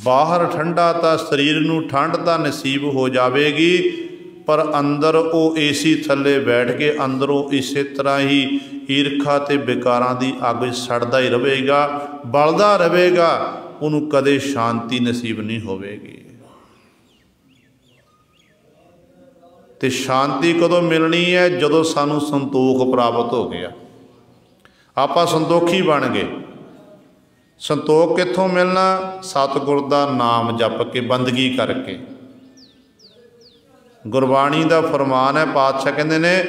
ਬਾਹਰ ਠੰਡਾ ਤਾਂ ਸਰੀਰ ਨੂੰ ਠੰਡ ਤਾਂ ਨਸੀਬ ਹੋ ਜਾਵੇਗੀ, ਪਰ ਅੰਦਰ ਉਹ ਏਸੀ ਥੱਲੇ ਬੈਠ ਕੇ ਅੰਦਰੋਂ ਇਸੇ ਤਰ੍ਹਾਂ ਹੀ ਈਰਖਾ ਅਤੇ ਵਿਕਾਰਾਂ ਦੀ ਅੱਗ ਵਿੱਚ ਸੜਦਾ ਹੀ ਰਹੇਗਾ, ਬਲਦਾ ਰਹੇਗਾ, ਉਹਨੂੰ ਕਦੇ ਸ਼ਾਂਤੀ ਨਸੀਬ ਨਹੀਂ ਹੋਵੇਗੀ। ਅਤੇ ਸ਼ਾਂਤੀ ਕਦੋਂ ਮਿਲਣੀ ਹੈ? ਜਦੋਂ ਸਾਨੂੰ ਸੰਤੋਖ ਪ੍ਰਾਪਤ ਹੋ ਗਿਆ, ਆਪਾਂ ਸੰਤੋਖੀ ਬਣ ਗਏ। ਸੰਤੋਖ ਕਿੱਥੋਂ ਮਿਲਣਾ? ਸਤਿਗੁਰ ਦਾ ਨਾਮ ਜਪ ਕੇ, ਬੰਦਗੀ ਕਰਕੇ। ਗੁਰਬਾਣੀ ਦਾ ਫਰਮਾਨ ਹੈ, ਪਾਤਸ਼ਾਹ ਕਹਿੰਦੇ ਨੇ,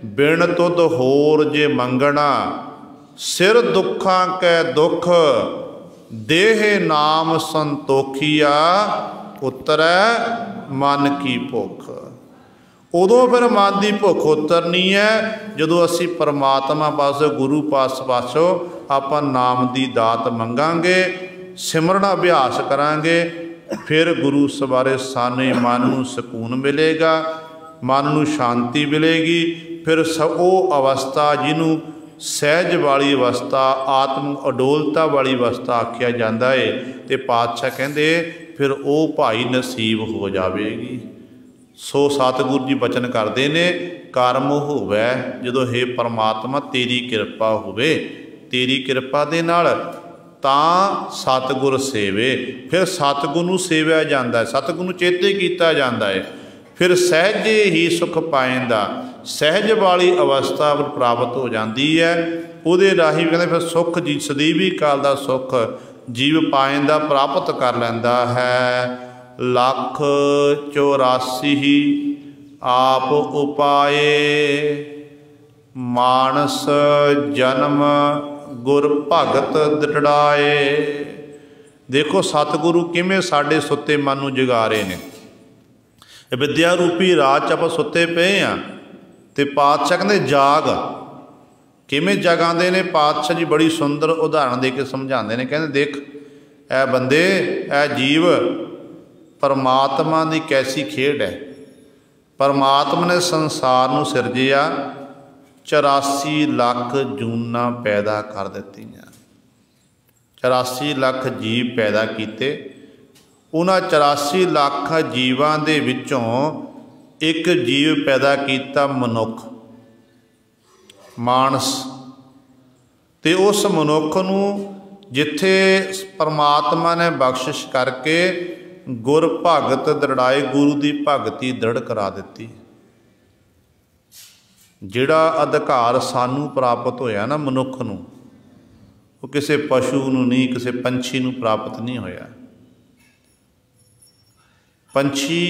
ਬਿਨ ਤੁਧ ਹੋਰ ਜੇ ਮੰਗਣਾ, ਸਿਰ ਦੁੱਖਾਂ ਕੈ ਦੁੱਖ, ਦੇਹ ਨਾਮ ਸੰਤੋਖੀਆ, ਉਤਰੈ ਮਨ ਕੀ ਭੁੱਖ। ਉਦੋਂ ਫਿਰ ਮਨ ਦੀ ਭੁੱਖ ਉਤਰਨੀ ਹੈ ਜਦੋਂ ਅਸੀਂ ਪਰਮਾਤਮਾ ਪਾਸੋਂ, ਗੁਰੂ ਪਾਸੋਂ ਆਪਾਂ ਨਾਮ ਦੀ ਦਾਤ ਮੰਗਾਂਗੇ, ਸਿਮਰਨ ਅਭਿਆਸ ਕਰਾਂਗੇ, ਫਿਰ ਗੁਰੂ ਸਵਾਰੇ ਸਾਨੇ ਮਨ ਨੂੰ ਸਕੂਨ ਮਿਲੇਗਾ, ਮਨ ਨੂੰ ਸ਼ਾਂਤੀ ਮਿਲੇਗੀ। ਫਿਰ ਉਹ ਅਵਸਥਾ ਜਿਹਨੂੰ ਸਹਿਜ ਵਾਲੀ ਅਵਸਥਾ, ਆਤਮ ਅਡੋਲਤਾ ਵਾਲੀ ਅਵਸਥਾ ਆਖਿਆ ਜਾਂਦਾ ਹੈ, ਅਤੇ ਪਾਤਸ਼ਾਹ ਕਹਿੰਦੇ ਫਿਰ ਉਹ ਭਾਈ ਨਸੀਬ ਹੋ ਜਾਵੇਗੀ। ਸੋ ਸਤਿਗੁਰੂ ਜੀ ਬਚਨ ਕਰਦੇ ਨੇ, ਕਰਮ ਹੋਵੇ ਜਦੋਂ ਹੇ ਪਰਮਾਤਮਾ ਤੇਰੀ ਕਿਰਪਾ ਹੋਵੇ, ਤੇਰੀ ਕਿਰਪਾ ਦੇ ਨਾਲ ਤਾਂ ਸਤਿਗੁਰ ਸੇਵੇ। ਫਿਰ ਸਤਿਗੁਰ ਨੂੰ ਸੇਵਿਆ ਜਾਂਦਾ ਹੈ, ਸਤਿਗੁਰ ਨੂੰ ਚੇਤੇ ਕੀਤਾ ਜਾਂਦਾ ਹੈ, ਫਿਰ ਸਹਿਜੇ ਹੀ ਸੁਖ ਪਾਇੰਦਾ, ਸਹਿਜ ਵਾਲੀ ਅਵਸਥਾ ਪ੍ਰਾਪਤ ਹੋ ਜਾਂਦੀ ਹੈ। ਉਹਦੇ ਰਾਹੀਂ ਕਹਿੰਦੇ ਫਿਰ ਸੁੱਖ ਜੀ ਸਦੀਵੀ ਕਾਲ ਦਾ ਸੁੱਖ ਜੀਵ ਪਾਇੰਦਾ, ਪ੍ਰਾਪਤ ਕਰ ਲੈਂਦਾ ਹੈ। 184 ਆਪ ਉਪਾਏ, ਮਾਨਸ ਜਨਮ ਗੁਰ ਭਗਤ ਦ੍ਰਿੜਾਏ। ਦੇਖੋ ਸਤਿਗੁਰੂ ਕਿਵੇਂ ਸਾਡੇ ਸੁੱਤੇ ਮਨ ਨੂੰ ਜਗਾ ਰਹੇ ਨੇ। ਵਿਦਿਆ ਰੂਪੀ ਰਾਤ 'ਚ ਆਪਾਂ ਸੁੱਤੇ ਪਏ ਹਾਂ, ਅਤੇ ਪਾਤਸ਼ਾਹ ਕਹਿੰਦੇ ਜਾਗ। ਕਿਵੇਂ ਜਗਾਉਂਦੇ ਨੇ? ਪਾਤਸ਼ਾਹ ਜੀ ਬੜੀ ਸੁੰਦਰ ਉਦਾਹਰਣ ਦੇ ਕੇ ਸਮਝਾਉਂਦੇ ਨੇ। ਕਹਿੰਦੇ ਦੇਖ ਇਹ ਬੰਦੇ, ਇਹ ਜੀਵ, ਪਰਮਾਤਮਾ ਦੀ ਕੈਸੀ ਖੇਡ ਹੈ। ਪਰਮਾਤਮਾ ਨੇ ਸੰਸਾਰ ਨੂੰ ਸਿਰਜਿਆ, 84 ਲੱਖ ਜੂਨਾਂ ਪੈਦਾ ਕਰ ਦਿੱਤੀਆਂ। 84 ਲੱਖ ਜੀਵ ਪੈਦਾ ਕੀਤੇ। ਉਹਨਾਂ 84 ਲੱਖ ਜੀਵਾਂ ਦੇ ਵਿੱਚੋਂ ਇੱਕ ਜੀਵ ਪੈਦਾ ਕੀਤਾ ਮਨੁੱਖ, ਮਾਨਸ। ਤੇ ਉਸ ਮਨੁੱਖ ਨੂੰ ਜਿੱਥੇ ਪਰਮਾਤਮਾ ਨੇ ਬਖਸ਼ਿਸ਼ ਕਰਕੇ ਗੁਰ ਭਗਤ ਦ੍ਰਿੜਾਏ, ਗੁਰੂ ਦੀ ਭਗਤੀ ਦ੍ਰਿੜ ਕਰਾ ਦਿੱਤੀ। ਜਿਹੜਾ ਅਧਿਕਾਰ ਸਾਨੂੰ ਪ੍ਰਾਪਤ ਹੋਇਆ ਨਾ ਮਨੁੱਖ ਨੂੰ, ਉਹ ਕਿਸੇ ਪਸ਼ੂ ਨੂੰ ਨਹੀਂ, ਕਿਸੇ ਪੰਛੀ ਨੂੰ ਪ੍ਰਾਪਤ ਨਹੀਂ ਹੋਇਆ। ਪੰਛੀ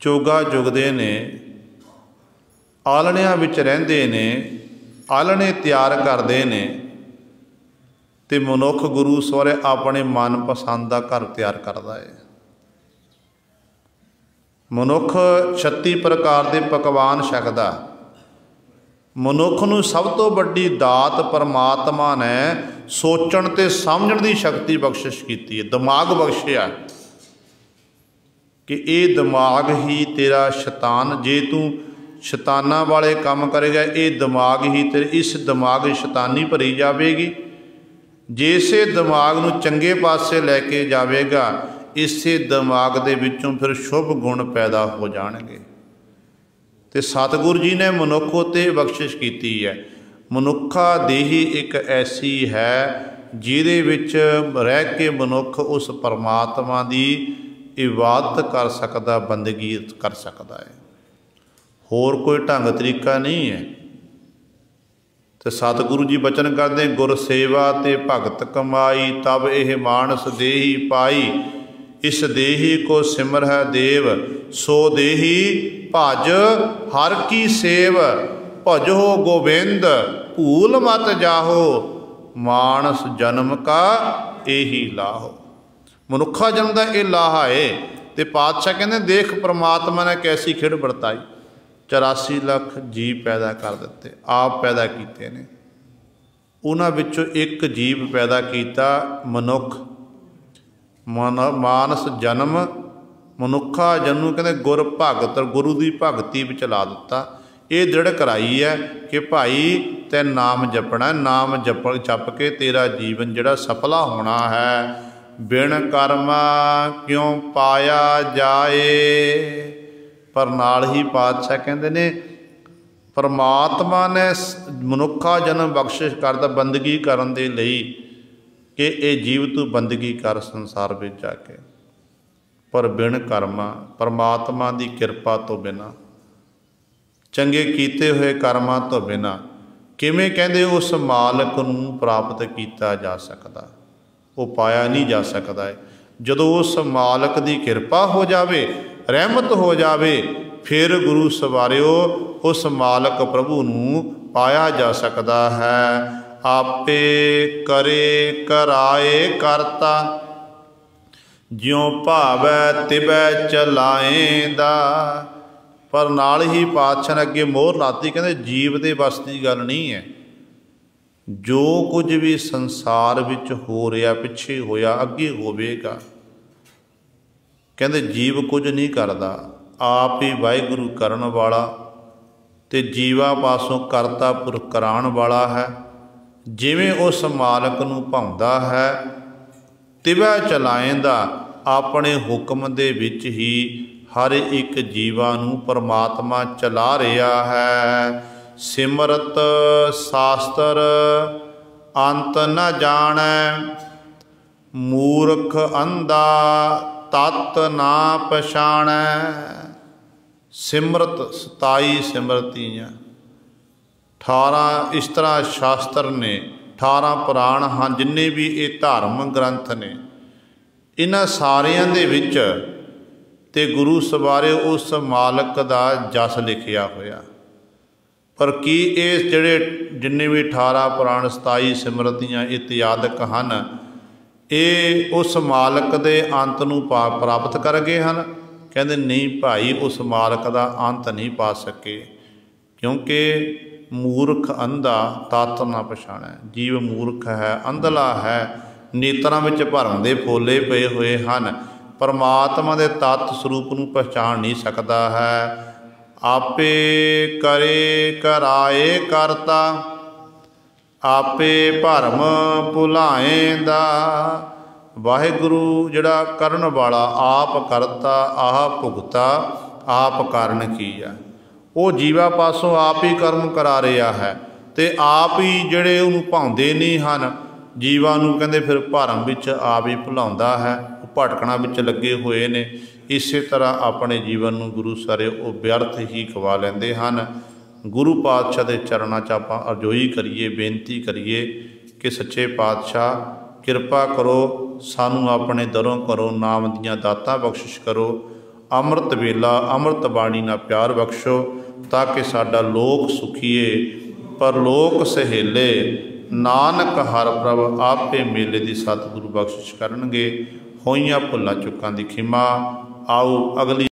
ਚੋਗਾ ਚੁਗਦੇ ਨੇ, ਆਲਣਿਆਂ ਵਿੱਚ ਰਹਿੰਦੇ ਨੇ, ਆਲਣੇ ਤਿਆਰ ਕਰਦੇ ਨੇ, ਤੇ ਮਨੁੱਖ ਗੁਰੂ ਸਹੁਰੇ ਆਪਣੇ ਮਨਪਸੰਦ ਦਾ ਘਰ ਤਿਆਰ ਕਰਦਾ ਹੈ। ਮਨੁੱਖ 36 ਪ੍ਰਕਾਰ ਦੇ ਪਕਵਾਨ ਛਕਦਾ। ਮਨੁੱਖ ਨੂੰ ਸਭ ਤੋਂ ਵੱਡੀ ਦਾਤ ਪਰਮਾਤਮਾ ਨੇ ਸੋਚਣ ਤੇ ਸਮਝਣ ਦੀ ਸ਼ਕਤੀ ਬਖਸ਼ਿਸ਼ ਕੀਤੀ ਹੈ, ਦਿਮਾਗ ਬਖਸ਼ਿਆ ਕਿ ਇਹ ਦਿਮਾਗ ਹੀ ਤੇਰਾ ਸ਼ੈਤਾਨ, ਜੇ ਤੂੰ ਸ਼ੈਤਾਨਾਂ ਵਾਲੇ ਕੰਮ ਕਰੇਗਾ, ਇਹ ਦਿਮਾਗ ਹੀ ਤੇਰੇ, ਇਸ ਦਿਮਾਗ ਸ਼ੈਤਾਨੀ ਭਰੀ ਜਾਵੇਗੀ। ਜੇ ਇਸੇ ਦਿਮਾਗ ਨੂੰ ਚੰਗੇ ਪਾਸੇ ਲੈ ਕੇ ਜਾਵੇਗਾ, ਇਸੇ ਦਿਮਾਗ ਦੇ ਵਿੱਚੋਂ ਫਿਰ ਸ਼ੁਭ ਗੁਣ ਪੈਦਾ ਹੋ ਜਾਣਗੇ। ਤੇ ਸਤਿਗੁਰ ਜੀ ਨੇ ਮਨੁੱਖ ਉੱਤੇ ਬਖਸ਼ਿਸ਼ ਕੀਤੀ ਹੈ। ਮਨੁੱਖਾ ਦੇਹੀ ਇੱਕ ਐਸੀ ਹੈ ਜਿਹਦੇ ਵਿੱਚ ਰਹਿ ਕੇ ਮਨੁੱਖ ਉਸ ਪਰਮਾਤਮਾ ਦੀ ਇਬਾਦਤ ਕਰ ਸਕਦਾ, ਬੰਦਗੀ ਕਰ ਸਕਦਾ ਹੈ। ਹੋਰ ਕੋਈ ਢੰਗ ਤਰੀਕਾ ਨਹੀਂ ਹੈ। ਤੇ ਸਤਿਗੁਰੂ ਜੀ ਬਚਨ ਕਰਦੇ, ਗੁਰ ਸੇਵਾ ਤੇ ਭਗਤ ਕਮਾਈ, ਤਬ ਇਹ ਮਾਨਸ ਦੇਹੀ ਪਾਈ। ਇਸ ਦੇਹੀ ਕੋ ਸਿਮਰਹਿ ਦੇਵ, ਸੋ ਦੇਹੀ ਭਜ ਹਰ ਕੀ ਸੇਵ। ਭਜੋ ਗੋਬਿੰਦ ਭੂਲ ਮਤ ਜਾਹੋ, ਮਾਨਸ ਜਨਮ ਕਾ ਇਹੀ ਲਾਹੋ। ਮਨੁੱਖਾ ਜਨਮ ਦਾ ਇਹ ਲਾਹਾ ਏ। ਤੇ ਪਾਤਸ਼ਾਹ ਕਹਿੰਦੇ ਦੇਖ ਪ੍ਰਮਾਤਮਾ ਨੇ ਕੈਸੀ ਖੇਡ ਵਰਤਾਈ। 84 ਲੱਖ ਜੀਵ ਪੈਦਾ ਕਰ ਦਿੱਤੇ, ਆਪ ਪੈਦਾ ਕੀਤੇ ਨੇ। ਉਹਨਾਂ ਵਿੱਚੋਂ ਇੱਕ ਜੀਵ ਪੈਦਾ ਕੀਤਾ ਮਨੁੱਖ, ਮਾਨਸ ਜਨਮ। ਮਨੁੱਖਾ ਜਨਮ ਨੂੰ ਕਹਿੰਦੇ ਗੁਰ ਭਗਤ, ਗੁਰੂ ਦੀ ਭਗਤੀ ਵਿੱਚ ਲਾ ਦਿੱਤਾ। ਇਹ ਦ੍ਰਿੜ ਕਰਾਈ ਹੈ ਕਿ ਭਾਈ ਤੈਂ ਨਾਮ ਜਪਣਾ, ਨਾਮ ਜਪ ਕੇ ਤੇਰਾ ਜੀਵਨ ਜਿਹੜਾ ਸਫਲਾ ਹੋਣਾ ਹੈ। ਬਿਨ ਕਰਮਾ ਕਿਉਂ ਪਾਇਆ ਜਾਏ। ਪਰ ਨਾਲ ਹੀ ਪਾਤਸ਼ਾਹ ਕਹਿੰਦੇ ਨੇ ਪਰਮਾਤਮਾ ਨੇ ਮਨੁੱਖਾ ਜਨਮ ਬਖਸ਼ਿਸ਼ ਕਰਦਾ ਬੰਦਗੀ ਕਰਨ ਦੇ ਲਈ ਕਿ ਇਹ ਜੀਵ ਤੂੰ ਬੰਦਗੀ ਕਰ ਸੰਸਾਰ ਵਿੱਚ ਜਾ ਕੇ। ਪਰ ਬਿਨ ਕਰਮਾਂ, ਪਰਮਾਤਮਾ ਦੀ ਕਿਰਪਾ ਤੋਂ ਬਿਨਾਂ, ਚੰਗੇ ਕੀਤੇ ਹੋਏ ਕਰਮਾਂ ਤੋਂ ਬਿਨਾਂ ਕਿਵੇਂ ਕਹਿੰਦੇ ਉਸ ਮਾਲਕ ਨੂੰ ਪ੍ਰਾਪਤ ਕੀਤਾ ਜਾ ਸਕਦਾ? ਉਹ ਪਾਇਆ ਨਹੀਂ ਜਾ ਸਕਦਾ ਹੈ। ਜਦੋਂ ਉਸ ਮਾਲਕ ਦੀ ਕਿਰਪਾ ਹੋ ਜਾਵੇ, ਰਹਿਮਤ ਹੋ ਜਾਵੇ, ਫਿਰ ਗੁਰੂ ਸਵਾਰਿਓ ਉਸ ਮਾਲਕ ਪ੍ਰਭੂ ਨੂੰ ਪਾਇਆ ਜਾ ਸਕਦਾ ਹੈ। ਆਪੇ ਕਰੇ ਕਰਾਏ ਕਰਤਾ, ਜਿਉ ਭਾਵੈ ਤਿਵੈ ਚਲਾਏਂਦਾ। ਪਰ ਨਾਲ ਹੀ ਪਾਤਸ਼ਾਹ ਨੇ ਅੱਗੇ ਮੋਹਰ ਲਾਤੀ, ਕਹਿੰਦੇ ਜੀਵ ਦੇ ਵੱਸ ਦੀ ਗੱਲ ਨਹੀਂ ਹੈ। ਜੋ ਕੁਝ ਵੀ ਸੰਸਾਰ ਵਿੱਚ ਹੋ ਰਿਹਾ, ਪਿੱਛੇ ਹੋਇਆ, ਅੱਗੇ ਹੋਵੇਗਾ, ਕਹਿੰਦੇ ਜੀਵ ਕੁਝ ਨਹੀਂ ਕਰਦਾ, ਆਪ ਹੀ ਵਾਹਿਗੁਰੂ ਕਰਨ ਵਾਲਾ ਤੇ ਜੀਵਾਂ ਪਾਸੋਂ ਕਰਤਾ ਪੁਰਖ ਕਰਾਉਣ ਵਾਲਾ ਹੈ। ਜਿਵੇਂ ਉਸ ਮਾਲਕ ਨੂੰ ਭਾਉਂਦਾ ਹੈ, ਤਿਵੈ ਚਲਾਏਂਦਾ, ਆਪਣੇ ਹੁਕਮ ਦੇ ਵਿੱਚ ਹੀ ਹਰ ਇੱਕ ਜੀਵਾਂ ਨੂੰ ਪਰਮਾਤਮਾ ਚਲਾ ਰਿਹਾ ਹੈ। ਸਿਮਰਤ ਸ਼ਾਸਤਰ ਅੰਤ ਨ ਜਾਣੈ, ਮੂਰਖ ਅੰਧਾ ਤਤ ਨਾ ਪਛਾਣੈ। ਸਿਮਰਤ 27 ਸਿਮਰਤੀਆਂ, 18 ਇਸ ਤਰ੍ਹਾਂ ਸ਼ਾਸਤਰ ਨੇ, 18 ਪੁਰਾਣ ਹਨ, ਜਿੰਨੇ ਵੀ ਇਹ ਧਾਰਮਿਕ ਗ੍ਰੰਥ ਨੇ, ਇਹਨਾਂ ਸਾਰਿਆਂ ਦੇ ਵਿੱਚ ਤੇ ਗੁਰੂ ਸਵਾਰੇ ਉਸ ਮਾਲਕ ਦਾ ਜਸ ਲਿਖਿਆ ਹੋਇਆ। ਪਰ ਕੀ ਇਹ ਜਿਹੜੇ ਜਿੰਨੇ ਵੀ 18 ਪੁਰਾਣ 27 ਸਿਮਰਤੀਆਂ ਇਤਿਆਦਿਕ ਹਨ, ਇਹ ਉਸ ਮਾਲਕ ਦੇ ਅੰਤ ਨੂੰ ਪ੍ਰਾਪਤ ਕਰ ਗਏ ਹਨ? ਕਹਿੰਦੇ ਨਹੀਂ ਭਾਈ, ਉਸ ਮਾਲਕ ਦਾ ਅੰਤ ਨਹੀਂ ਪਾ ਸਕੇ, ਕਿਉਂਕਿ ਮੂਰਖ ਅੰਧਾ ਤਤ ਨਾ ਪਛਾਣੈ। ਜੀਵ ਮੂਰਖ ਹੈ, ਅੰਧਲਾ ਹੈ, ਨੇਤਰਾਂ ਵਿੱਚ ਭਰਮ ਦੇ ਫੋਲੇ ਪਏ ਹੋਏ ਹਨ, ਪਰਮਾਤਮਾ ਦੇ ਤਤ ਸਰੂਪ ਨੂੰ ਪਛਾਣ ਨਹੀਂ ਸਕਦਾ ਹੈ। ਆਪੇ ਕਰੇ ਕਰਾਏ ਕਰਤਾ, आपे भरम भुलाएंदा। वाहिगुरु जिहड़ा करन वाला, आप करता आह भुगता आप कारण कीया। वो जीवा पासों आप ही कर्म करा रहा है तो आप ही जिहड़े उहनूं भाउंदे नहीं हन, जीवां नूं कहंदे फिर भरम विच आप ही भुलाउंदा है, भटकणा विच लगे हुए ने। इसे तरह अपने जीवन नूं गुरु सारे वो व्यर्थ ही गवा लैंदे हन। गुरु पातशाह के चरणों च आपां अरजोई करिए, बेनती करिए कि सच्चे पातशाह किरपा करो, सानू अपने दरों करो, नाम दियां दातां बख्शिश करो, अमृत वेला अमृत बाणी नाल प्यार बख्शो, ताकि साडा लोक सुखीए परलोक सहेले। नानक हर प्रभ आपे मेले दी सतगुरु बख्शिश करनगे। होइयां भुल्लां चुकां दी खिमा। आओ अगली